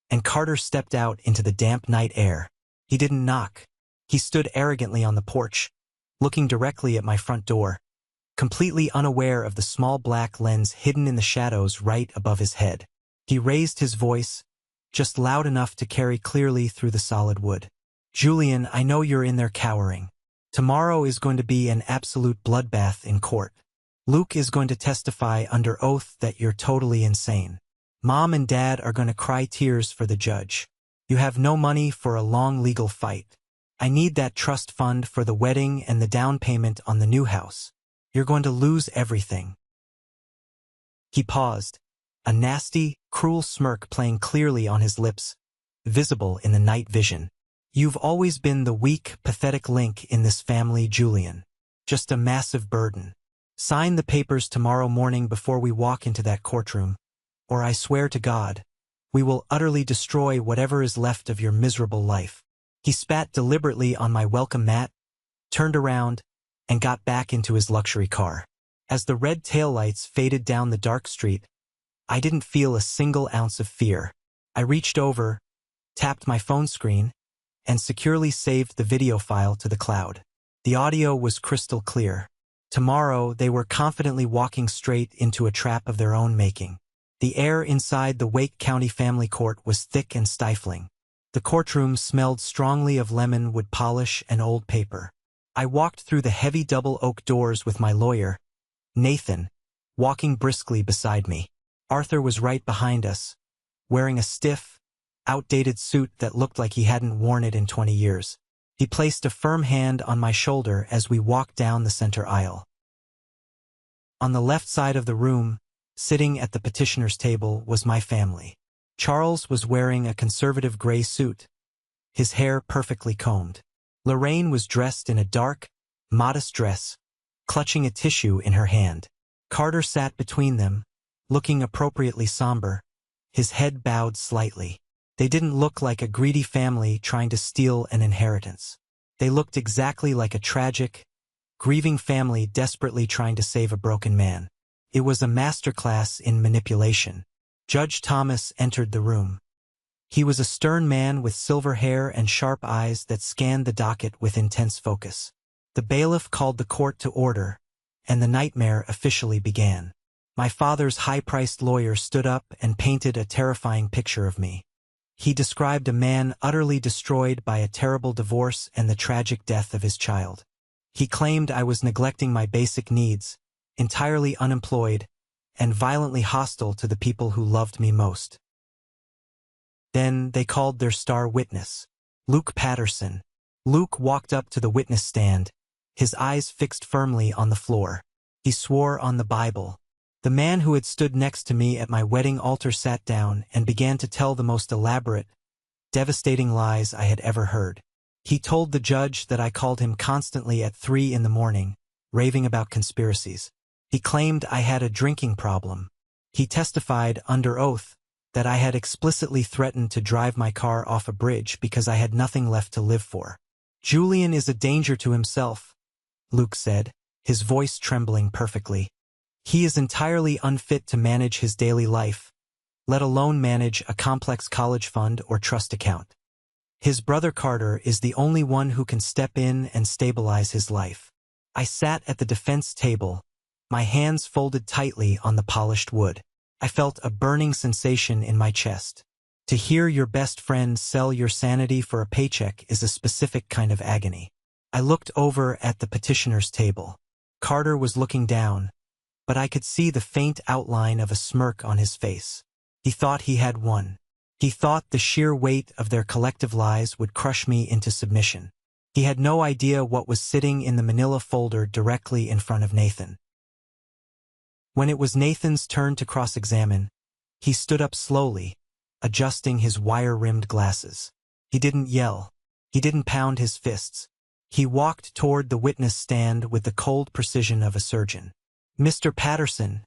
and Carter stepped out into the damp night air. He didn't knock. He stood arrogantly on the porch, looking directly at my front door, completely unaware of the small black lens hidden in the shadows right above his head. He raised his voice, just loud enough to carry clearly through the solid wood. "Julian, I know you're in there cowering. Tomorrow is going to be an absolute bloodbath in court. Luke is going to testify under oath that you're totally insane. Mom and Dad are going to cry tears for the judge. You have no money for a long legal fight. I need that trust fund for the wedding and the down payment on the new house. You're going to lose everything." He paused, a nasty, cruel smirk playing clearly on his lips, visible in the night vision. "You've always been the weak, pathetic link in this family, Julian. Just a massive burden. Sign the papers tomorrow morning before we walk into that courtroom, or I swear to God, we will utterly destroy whatever is left of your miserable life." He spat deliberately on my welcome mat, turned around, and got back into his luxury car. As the red taillights faded down the dark street, I didn't feel a single ounce of fear. I reached over, tapped my phone screen, and securely saved the video file to the cloud. The audio was crystal clear. Tomorrow, they were confidently walking straight into a trap of their own making. The air inside the Wake County Family Court was thick and stifling. The courtroom smelled strongly of lemon wood polish and old paper. I walked through the heavy double oak doors with my lawyer, Nathan, walking briskly beside me. Arthur was right behind us, wearing a stiff, outdated suit that looked like he hadn't worn it in 20 years. He placed a firm hand on my shoulder as we walked down the center aisle. On the left side of the room, sitting at the petitioner's table, was my family. Charles was wearing a conservative gray suit, his hair perfectly combed. Lorraine was dressed in a dark, modest dress, clutching a tissue in her hand. Carter sat between them, looking appropriately somber, his head bowed slightly. They didn't look like a greedy family trying to steal an inheritance. They looked exactly like a tragic, grieving family desperately trying to save a broken man. It was a masterclass in manipulation. Judge Thomas entered the room. He was a stern man with silver hair and sharp eyes that scanned the docket with intense focus. The bailiff called the court to order, and the nightmare officially began. My father's high-priced lawyer stood up and painted a terrifying picture of me. He described a man utterly destroyed by a terrible divorce and the tragic death of his child. He claimed I was neglecting my basic needs, entirely unemployed, and violently hostile to the people who loved me most. Then they called their star witness, Luke Patterson. Luke walked up to the witness stand, his eyes fixed firmly on the floor. He swore on the Bible. The man who had stood next to me at my wedding altar sat down and began to tell the most elaborate, devastating lies I had ever heard. He told the judge that I called him constantly at 3 in the morning, raving about conspiracies. He claimed I had a drinking problem. He testified under oath that I had explicitly threatened to drive my car off a bridge because I had nothing left to live for. "Julian is a danger to himself," Luke said, his voice trembling perfectly. "He is entirely unfit to manage his daily life, let alone manage a complex college fund or trust account. His brother Carter is the only one who can step in and stabilize his life. I sat at the defense table, my hands folded tightly on the polished wood. I felt a burning sensation in my chest. To hear your best friend sell your sanity for a paycheck is a specific kind of agony. I looked over at the petitioner's table. Carter was looking down, but I could see the faint outline of a smirk on his face. He thought he had won. He thought the sheer weight of their collective lies would crush me into submission. He had no idea what was sitting in the manila folder directly in front of Nathan. When it was Nathan's turn to cross-examine, he stood up slowly, adjusting his wire-rimmed glasses. He didn't yell. He didn't pound his fists. He walked toward the witness stand with the cold precision of a surgeon. "Mr. Patterson,"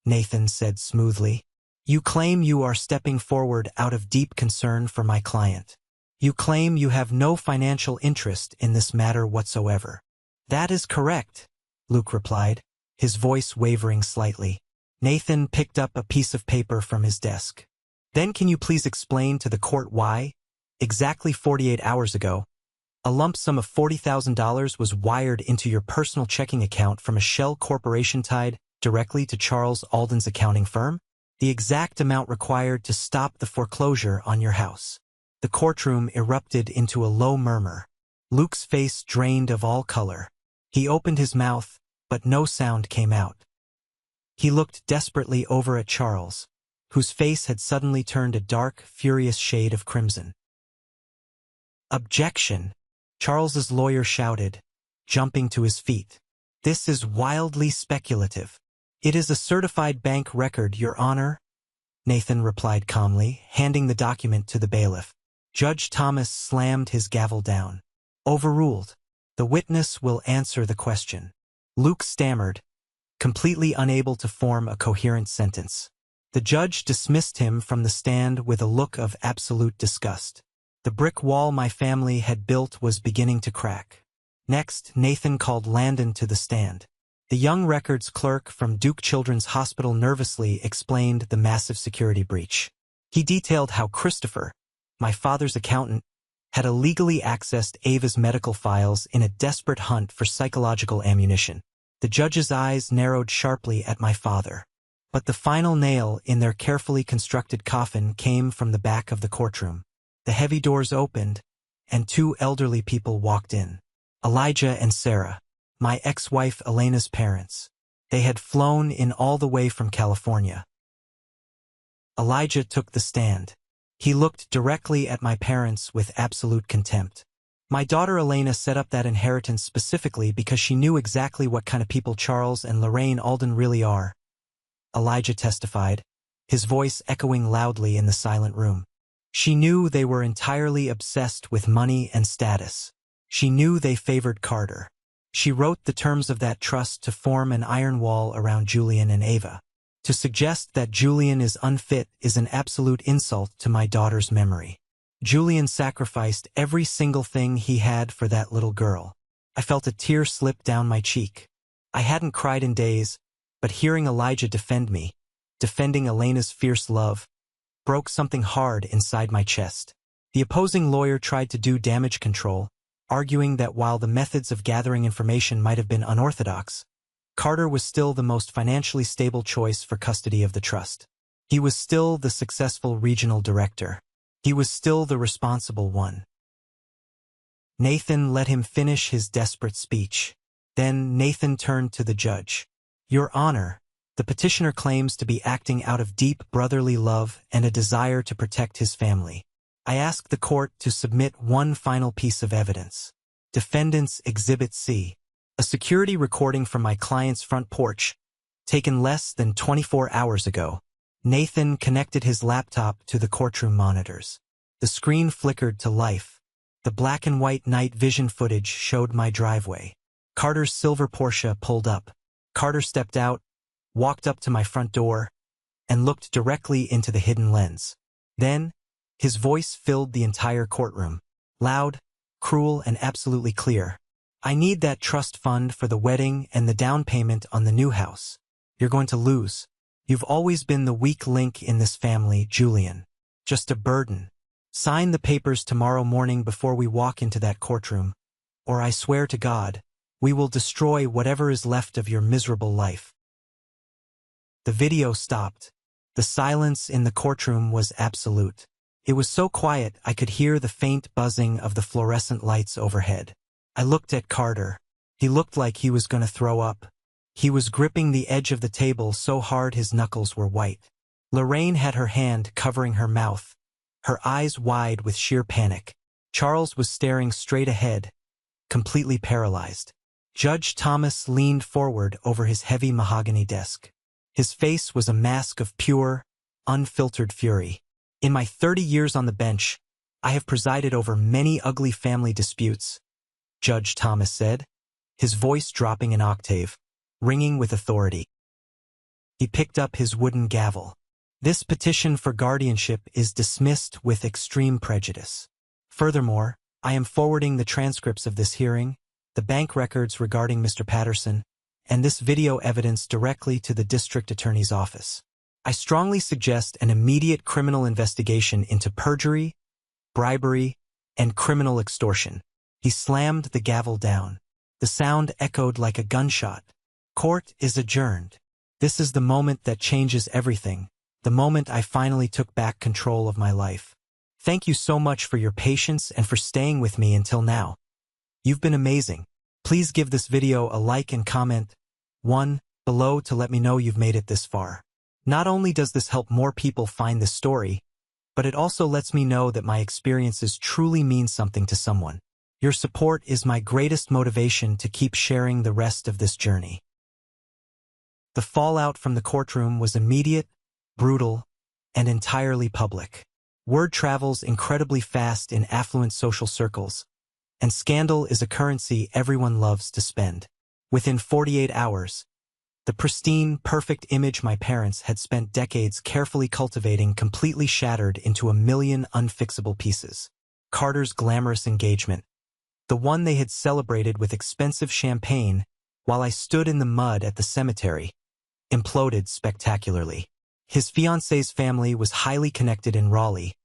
Nathan said smoothly, "you claim you are stepping forward out of deep concern for my client. You claim you have no financial interest in this matter whatsoever." "That is correct," Luke replied, his voice wavering slightly. Nathan picked up a piece of paper from his desk. "Then can you please explain to the court why, exactly 48 hours ago, a lump sum of $40,000 was wired into your personal checking account from a shell corporation tied directly to Charles Alden's accounting firm? The exact amount required to stop the foreclosure on your house." The courtroom erupted into a low murmur. Luke's face drained of all color. He opened his mouth, but no sound came out. He looked desperately over at Charles, whose face had suddenly turned a dark, furious shade of crimson. "Objection!" Charles's lawyer shouted, jumping to his feet. "This is wildly speculative." "It is a certified bank record, Your Honor," Nathan replied calmly, handing the document to the bailiff. Judge Thomas slammed his gavel down. "Overruled. The witness will answer the question." Luke stammered, completely unable to form a coherent sentence. The judge dismissed him from the stand with a look of absolute disgust. The brick wall my family had built was beginning to crack. Next, Nathan called Landon to the stand. The young records clerk from Duke Children's Hospital nervously explained the massive security breach. He detailed how Christopher, my father's accountant, had illegally accessed Ava's medical files in a desperate hunt for psychological ammunition. The judge's eyes narrowed sharply at my father. But the final nail in their carefully constructed coffin came from the back of the courtroom. The heavy doors opened, and two elderly people walked in. Elijah and Sarah, my ex-wife Elena's parents. They had flown in all the way from California. Elijah took the stand. He looked directly at my parents with absolute contempt. "My daughter Elena set up that inheritance specifically because she knew exactly what kind of people Charles and Lorraine Alden really are," Elijah testified, his voice echoing loudly in the silent room. "She knew they were entirely obsessed with money and status. She knew they favored Carter. She wrote the terms of that trust to form an iron wall around Julian and Ava. To suggest that Julian is unfit is an absolute insult to my daughter's memory. Julian sacrificed every single thing he had for that little girl." I felt a tear slip down my cheek. I hadn't cried in days, but hearing Elijah defend me, defending Elena's fierce love, broke something hard inside my chest. The opposing lawyer tried to do damage control, arguing that while the methods of gathering information might have been unorthodox, Carter was still the most financially stable choice for custody of the trust. He was still the successful regional director. He was still the responsible one. Nathan let him finish his desperate speech. Then Nathan turned to the judge. "Your Honor, the petitioner claims to be acting out of deep brotherly love and a desire to protect his family. I ask the court to submit one final piece of evidence. Defendant's Exhibit C, a security recording from my client's front porch, taken less than 24 hours ago." Nathan connected his laptop to the courtroom monitors. The screen flickered to life. The black and white night vision footage showed my driveway. Carter's silver Porsche pulled up. Carter stepped out, walked up to my front door, and looked directly into the hidden lens. Then, his voice filled the entire courtroom. Loud, cruel, and absolutely clear. "I need that trust fund for the wedding and the down payment on the new house. You're going to lose. You've always been the weak link in this family, Julian. Just a burden. Sign the papers tomorrow morning before we walk into that courtroom, or I swear to God, we will destroy whatever is left of your miserable life." The video stopped. The silence in the courtroom was absolute. It was so quiet I could hear the faint buzzing of the fluorescent lights overhead. I looked at Carter. He looked like he was going to throw up. He was gripping the edge of the table so hard his knuckles were white. Lorraine had her hand covering her mouth, her eyes wide with sheer panic. Charles was staring straight ahead, completely paralyzed. Judge Thomas leaned forward over his heavy mahogany desk. His face was a mask of pure, unfiltered fury. "In my 30 years on the bench, I have presided over many ugly family disputes," Judge Thomas said, his voice dropping an octave, ringing with authority. He picked up his wooden gavel. "This petition for guardianship is dismissed with extreme prejudice. Furthermore, I am forwarding the transcripts of this hearing, the bank records regarding Mr. Patterson, and this video evidence directly to the district attorney's office. I strongly suggest an immediate criminal investigation into perjury, bribery, and criminal extortion." He slammed the gavel down. The sound echoed like a gunshot. "Court is adjourned. This is the moment that changes everything, the moment I finally took back control of my life. Thank you so much for your patience and for staying with me until now. You've been amazing. Please give this video a like and comment one below to let me know you've made it this far. Not only does this help more people find this story, but it also lets me know that my experiences truly mean something to someone. Your support is my greatest motivation to keep sharing the rest of this journey." The fallout from the courtroom was immediate, brutal, and entirely public. Word travels incredibly fast in affluent social circles, and scandal is a currency everyone loves to spend. Within 48 hours, the pristine, perfect image my parents had spent decades carefully cultivating completely shattered into a million unfixable pieces. Carter's glamorous engagement, the one they had celebrated with expensive champagne while I stood in the mud at the cemetery, imploded spectacularly. His fiancée's family was highly connected in Raleigh,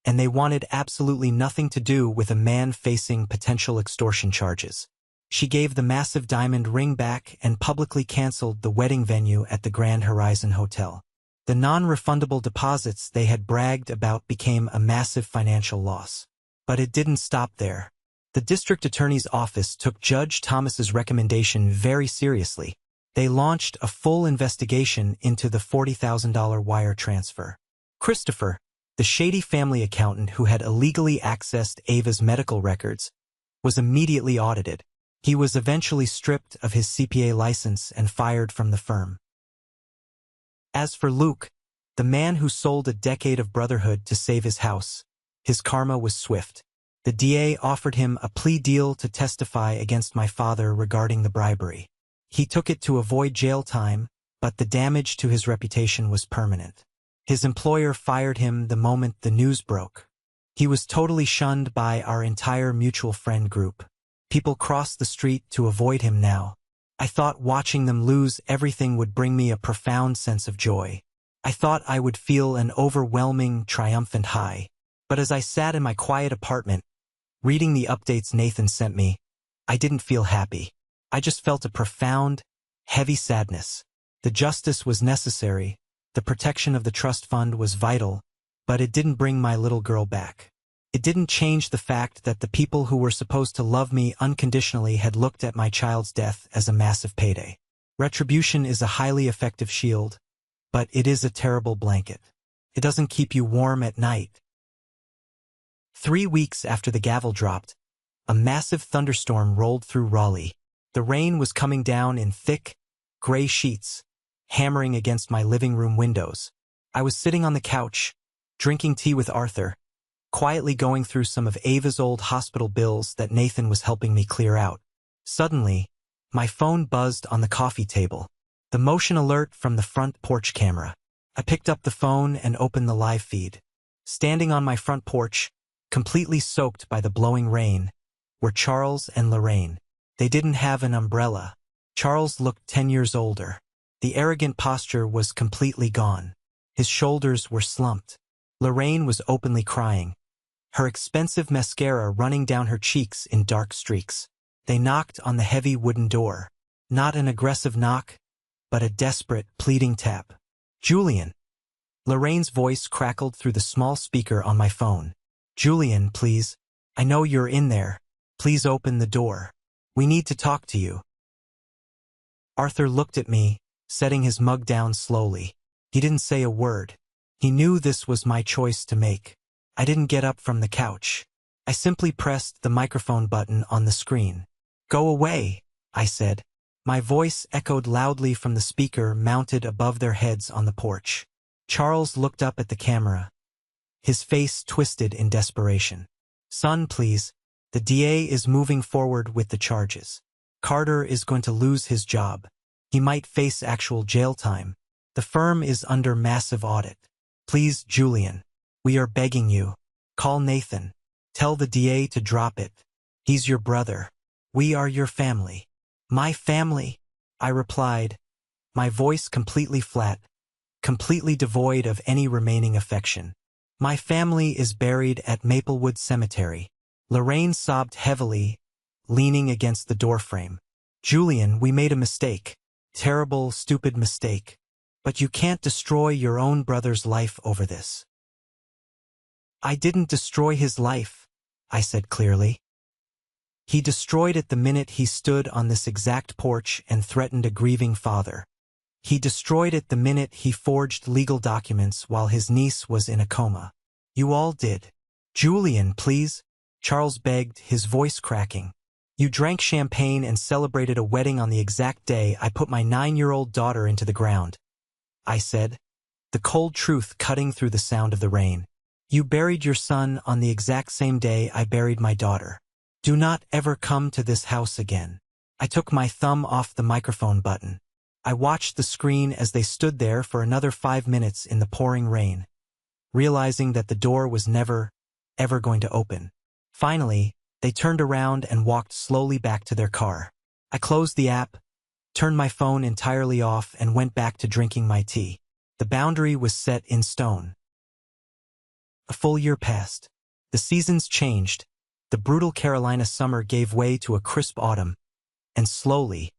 and they wanted absolutely nothing to do with a man facing potential extortion charges. She gave the massive diamond ring back and publicly canceled the wedding venue at the Grand Horizon Hotel. The non-refundable deposits they had bragged about became a massive financial loss. But it didn't stop there. The district attorney's office took Judge Thomas's recommendation very seriously. They launched a full investigation into the $40,000 wire transfer. Christopher, the shady family accountant who had illegally accessed Ava's medical records, was immediately audited. He was eventually stripped of his CPA license and fired from the firm. As for Luke, the man who sold a decade of brotherhood to save his house, his karma was swift. The DA offered him a plea deal to testify against my father regarding the bribery. He took it to avoid jail time, but the damage to his reputation was permanent. His employer fired him the moment the news broke. He was totally shunned by our entire mutual friend group. People crossed the street to avoid him now. I thought watching them lose everything would bring me a profound sense of joy. I thought I would feel an overwhelming, triumphant high. But as I sat in my quiet apartment, reading the updates Nathan sent me, I didn't feel happy. I just felt a profound, heavy sadness. The justice was necessary, the protection of the trust fund was vital, but it didn't bring my little girl back. It didn't change the fact that the people who were supposed to love me unconditionally had looked at my child's death as a massive payday. Retribution is a highly effective shield, but it is a terrible blanket. It doesn't keep you warm at night. 3 weeks after the gavel dropped, a massive thunderstorm rolled through Raleigh. The rain was coming down in thick, gray sheets, hammering against my living room windows. I was sitting on the couch, drinking tea with Arthur, quietly going through some of Ava's old hospital bills that Nathan was helping me clear out. Suddenly, my phone buzzed on the coffee table. The motion alert from the front porch camera. I picked up the phone and opened the live feed. Standing on my front porch, completely soaked by the blowing rain, were Charles and Lorraine. They didn't have an umbrella. Charles looked 10 years older. The arrogant posture was completely gone. His shoulders were slumped. Lorraine was openly crying, her expensive mascara running down her cheeks in dark streaks. They knocked on the heavy wooden door. Not an aggressive knock, but a desperate, pleading tap. "Julian." Lorraine's voice crackled through the small speaker on my phone. "Julian, please. I know you're in there. Please open the door. We need to talk to you." Arthur looked at me, setting his mug down slowly. He didn't say a word. He knew this was my choice to make. I didn't get up from the couch. I simply pressed the microphone button on the screen. "Go away," I said. My voice echoed loudly from the speaker mounted above their heads on the porch. Charles looked up at the camera, his face twisted in desperation. "Son, please. The DA is moving forward with the charges. Carter is going to lose his job. He might face actual jail time. The firm is under massive audit. Please, Julian. We are begging you. Call Nathan. Tell the DA to drop it. He's your brother. We are your family." "My family," I replied, my voice completely flat, completely devoid of any remaining affection. "My family is buried at Maplewood Cemetery." Lorraine sobbed heavily, leaning against the doorframe. "Julian, we made a mistake. Terrible, stupid mistake. But you can't destroy your own brother's life over this." "I didn't destroy his life," I said clearly. "He destroyed it the minute he stood on this exact porch and threatened a grieving father. He destroyed it the minute he forged legal documents while his niece was in a coma. You all did." "Julian, please," Charles begged, his voice cracking. "You drank champagne and celebrated a wedding on the exact day I put my 9-year-old daughter into the ground," I said, the cold truth cutting through the sound of the rain. "You buried your son on the exact same day I buried my daughter. Do not ever come to this house again." I took my thumb off the microphone button. I watched the screen as they stood there for another 5 minutes in the pouring rain, realizing that the door was never, ever going to open. Finally, they turned around and walked slowly back to their car. I closed the app, turned my phone entirely off, and went back to drinking my tea. The boundary was set in stone. A full year passed. The seasons changed. The brutal Carolina summer gave way to a crisp autumn, and slowly,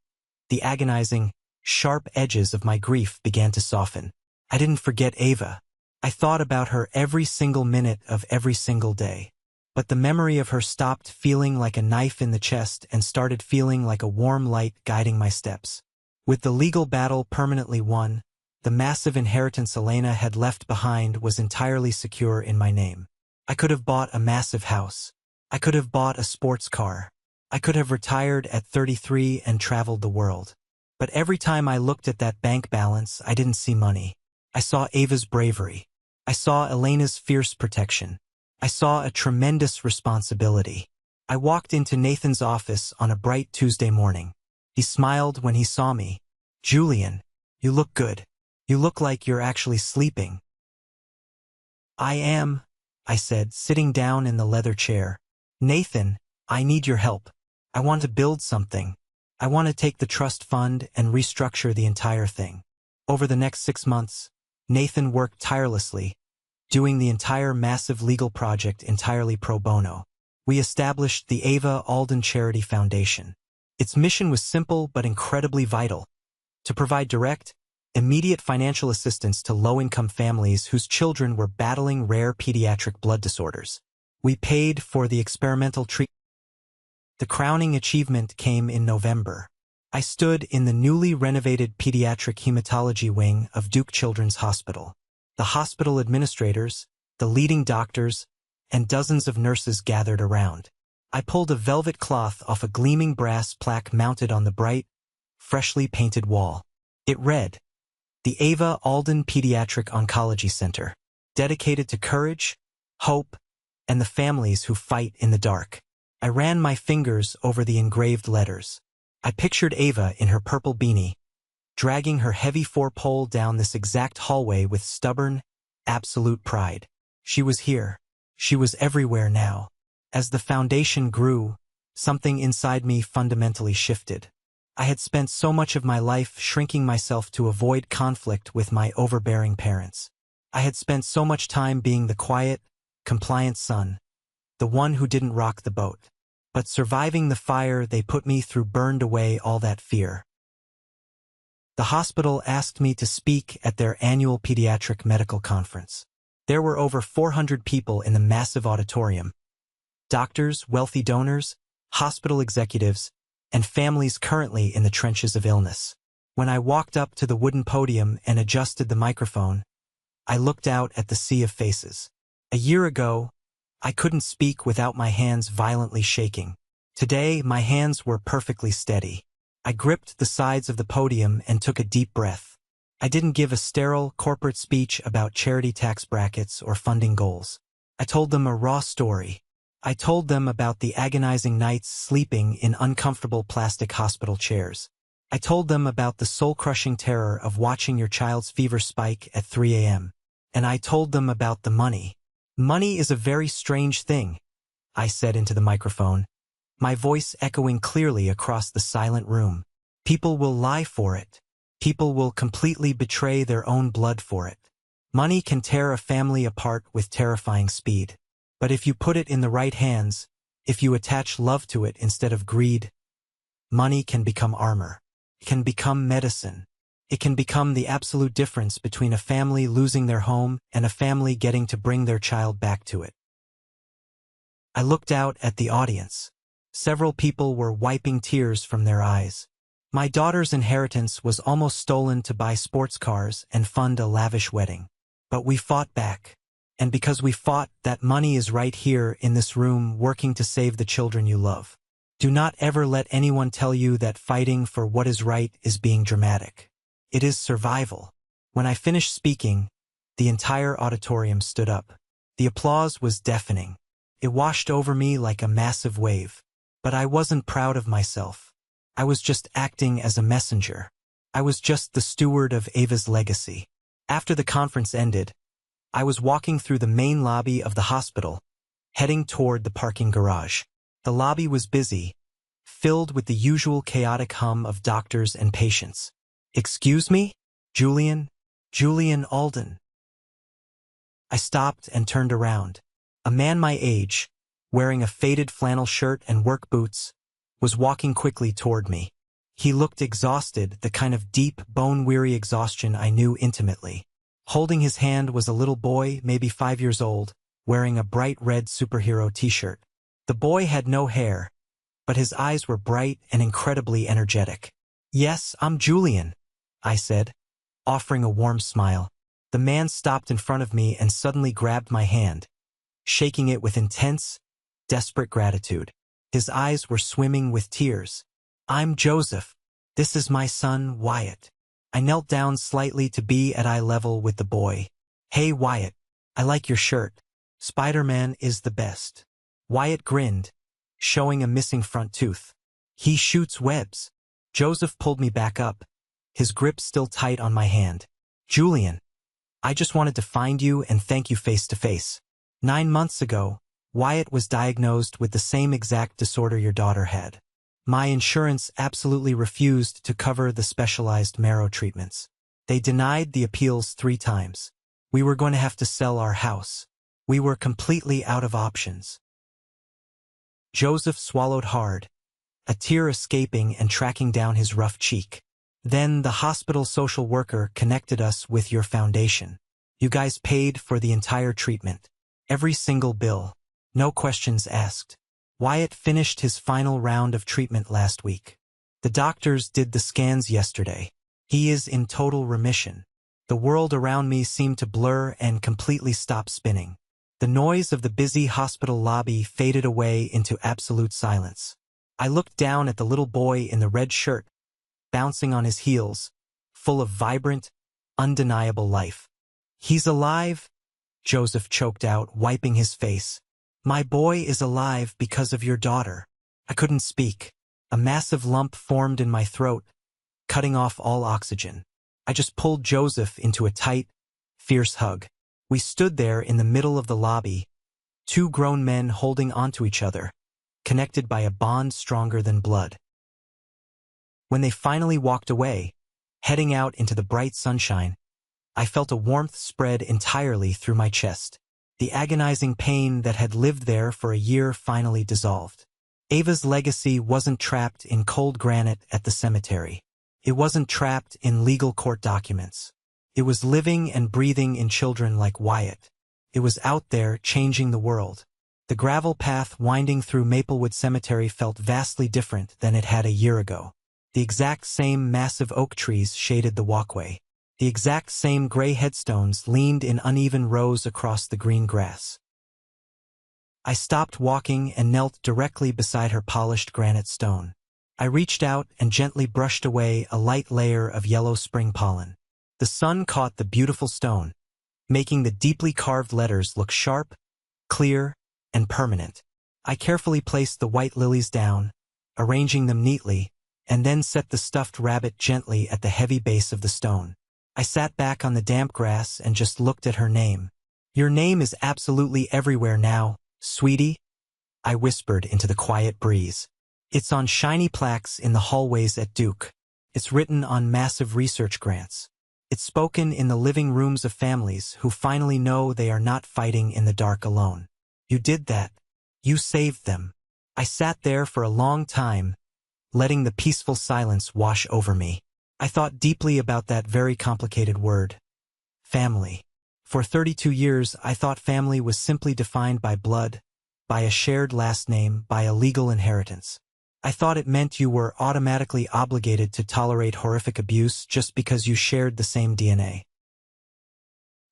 the agonizing, sharp edges of my grief began to soften. I didn't forget Ava. I thought about her every single minute of every single day. But the memory of her stopped feeling like a knife in the chest and started feeling like a warm light guiding my steps. With the legal battle permanently won, the massive inheritance Elena had left behind was entirely secure in my name. I could have bought a massive house. I could have bought a sports car. I could have retired at 33 and traveled the world. But every time I looked at that bank balance, I didn't see money. I saw Ava's bravery. I saw Elena's fierce protection. I saw a tremendous responsibility. I walked into Nathan's office on a bright Tuesday morning. He smiled when he saw me. "Julian, you look good. You look like you're actually sleeping." "I am," I said, sitting down in the leather chair. "Nathan, I need your help. I want to build something. I want to take the trust fund and restructure the entire thing." Over the next 6 months, Nathan worked tirelessly, doing the entire massive legal project entirely pro bono. We established the Ava Alden Charity Foundation. Its mission was simple but incredibly vital: to provide direct, immediate financial assistance to low-income families whose children were battling rare pediatric blood disorders. We paid for the experimental treatment. The crowning achievement came in November. I stood in the newly renovated pediatric hematology wing of Duke Children's Hospital. The hospital administrators, the leading doctors, and dozens of nurses gathered around. I pulled a velvet cloth off a gleaming brass plaque mounted on the bright, freshly painted wall. It read, "The Ava Alden Pediatric Oncology Center, dedicated to courage, hope, and the families who fight in the dark." I ran my fingers over the engraved letters. I pictured Ava in her purple beanie, dragging her heavy 4-pole down this exact hallway with stubborn, absolute pride. She was here. She was everywhere now. As the foundation grew, something inside me fundamentally shifted. I had spent so much of my life shrinking myself to avoid conflict with my overbearing parents. I had spent so much time being the quiet, compliant son, the one who didn't rock the boat. But surviving the fire they put me through burned away all that fear. The hospital asked me to speak at their annual pediatric medical conference. There were over 400 people in the massive auditorium. Doctors, wealthy donors, hospital executives, and families currently in the trenches of illness. When I walked up to the wooden podium and adjusted the microphone, I looked out at the sea of faces. A year ago, I couldn't speak without my hands violently shaking. Today, my hands were perfectly steady. I gripped the sides of the podium and took a deep breath. I didn't give a sterile corporate speech about charity tax brackets or funding goals. I told them a raw story. I told them about the agonizing nights sleeping in uncomfortable plastic hospital chairs. I told them about the soul-crushing terror of watching your child's fever spike at 3 a.m. And I told them about the money. Money is a very strange thing, I said into the microphone, my voice echoing clearly across the silent room. People will lie for it. People will completely betray their own blood for it. Money can tear a family apart with terrifying speed. But if you put it in the right hands, if you attach love to it instead of greed, money can become armor. It can become medicine. It can become the absolute difference between a family losing their home and a family getting to bring their child back to it. I looked out at the audience. Several people were wiping tears from their eyes. My daughter's inheritance was almost stolen to buy sports cars and fund a lavish wedding. But we fought back. And because we fought, that money is right here in this room working to save the children you love. Do not ever let anyone tell you that fighting for what is right is being dramatic. It is survival. When I finished speaking, the entire auditorium stood up. The applause was deafening. It washed over me like a massive wave. But I wasn't proud of myself. I was just acting as a messenger. I was just the steward of Ava's legacy. After the conference ended, I was walking through the main lobby of the hospital, heading toward the parking garage. The lobby was busy, filled with the usual chaotic hum of doctors and patients. "Excuse me? Julian Alden." I stopped and turned around. A man my age, wearing a faded flannel shirt and work boots, was walking quickly toward me. He looked exhausted, the kind of deep, bone-weary exhaustion I knew intimately. Holding his hand was a little boy, maybe 5 years old, wearing a bright red superhero t-shirt. The boy had no hair, but his eyes were bright and incredibly energetic. "Yes, I'm Julian," I said, offering a warm smile. The man stopped in front of me and suddenly grabbed my hand, shaking it with intense, desperate gratitude. His eyes were swimming with tears. "I'm Joseph. This is my son, Wyatt." I knelt down slightly to be at eye level with the boy. "Hey, Wyatt, I like your shirt. Spider-Man is the best." Wyatt grinned, showing a missing front tooth. "He shoots webs." Joseph pulled me back up, his grip still tight on my hand. "Julian, I just wanted to find you and thank you face to face. 9 months ago, Wyatt was diagnosed with the same exact disorder your daughter had. My insurance absolutely refused to cover the specialized marrow treatments. They denied the appeals 3 times. We were going to have to sell our house. We were completely out of options." Joseph swallowed hard, a tear escaping and tracking down his rough cheek. "Then the hospital social worker connected us with your foundation. You guys paid for the entire treatment. Every single bill. No questions asked. Wyatt finished his final round of treatment last week. The doctors did the scans yesterday. He is in total remission." The world around me seemed to blur and completely stop spinning. The noise of the busy hospital lobby faded away into absolute silence. I looked down at the little boy in the red shirt, bouncing on his heels, full of vibrant, undeniable life. "He's alive," Joseph choked out, wiping his face. "My boy is alive because of your daughter." I couldn't speak. A massive lump formed in my throat, cutting off all oxygen. I just pulled Joseph into a tight, fierce hug. We stood there in the middle of the lobby, 2 grown men holding onto each other, connected by a bond stronger than blood. When they finally walked away, heading out into the bright sunshine, I felt a warmth spread entirely through my chest. The agonizing pain that had lived there for a year finally dissolved. Ava's legacy wasn't trapped in cold granite at the cemetery. It wasn't trapped in legal court documents. It was living and breathing in children like Wyatt. It was out there changing the world. The gravel path winding through Maplewood Cemetery felt vastly different than it had a year ago. The exact same massive oak trees shaded the walkway. The exact same gray headstones leaned in uneven rows across the green grass. I stopped walking and knelt directly beside her polished granite stone. I reached out and gently brushed away a light layer of yellow spring pollen. The sun caught the beautiful stone, making the deeply carved letters look sharp, clear, and permanent. I carefully placed the white lilies down, arranging them neatly, and then set the stuffed rabbit gently at the heavy base of the stone. I sat back on the damp grass and just looked at her name. "Your name is absolutely everywhere now, sweetie," I whispered into the quiet breeze. "It's on shiny plaques in the hallways at Duke. It's written on massive research grants. It's spoken in the living rooms of families who finally know they are not fighting in the dark alone. You did that. You saved them." I sat there for a long time, letting the peaceful silence wash over me. I thought deeply about that very complicated word, family. For 32 years, I thought family was simply defined by blood, by a shared last name, by a legal inheritance. I thought it meant you were automatically obligated to tolerate horrific abuse just because you shared the same DNA.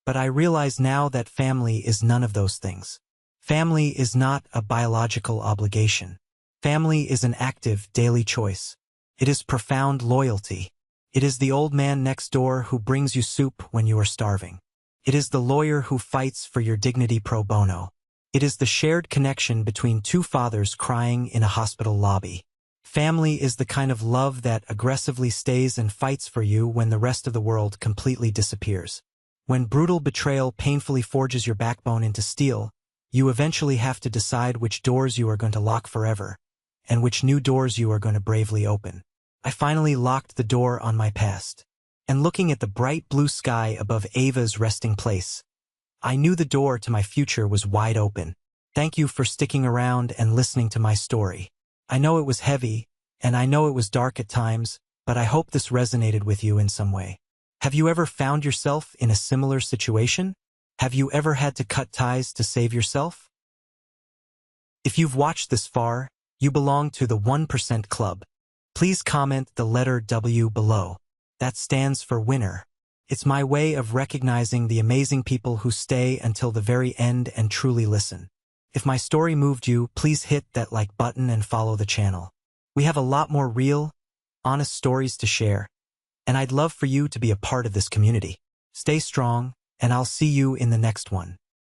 But I realize now that family is none of those things. Family is not a biological obligation. Family is an active, daily choice. It is profound loyalty. It is the old man next door who brings you soup when you are starving. It is the lawyer who fights for your dignity pro bono. It is the shared connection between two fathers crying in a hospital lobby. Family is the kind of love that aggressively stays and fights for you when the rest of the world completely disappears. When brutal betrayal painfully forges your backbone into steel, you eventually have to decide which doors you are going to lock forever, and which new doors you are going to bravely open. I finally locked the door on my past. And looking at the bright blue sky above Ava's resting place, I knew the door to my future was wide open. Thank you for sticking around and listening to my story. I know it was heavy, and I know it was dark at times, but I hope this resonated with you in some way. Have you ever found yourself in a similar situation? Have you ever had to cut ties to save yourself? If you've watched this far, you belong to the 1% Club. Please comment the letter W below. That stands for winner. It's my way of recognizing the amazing people who stay until the very end and truly listen. If my story moved you, please hit that like button and follow the channel. We have a lot more real, honest stories to share, and I'd love for you to be a part of this community. Stay strong, and I'll see you in the next one.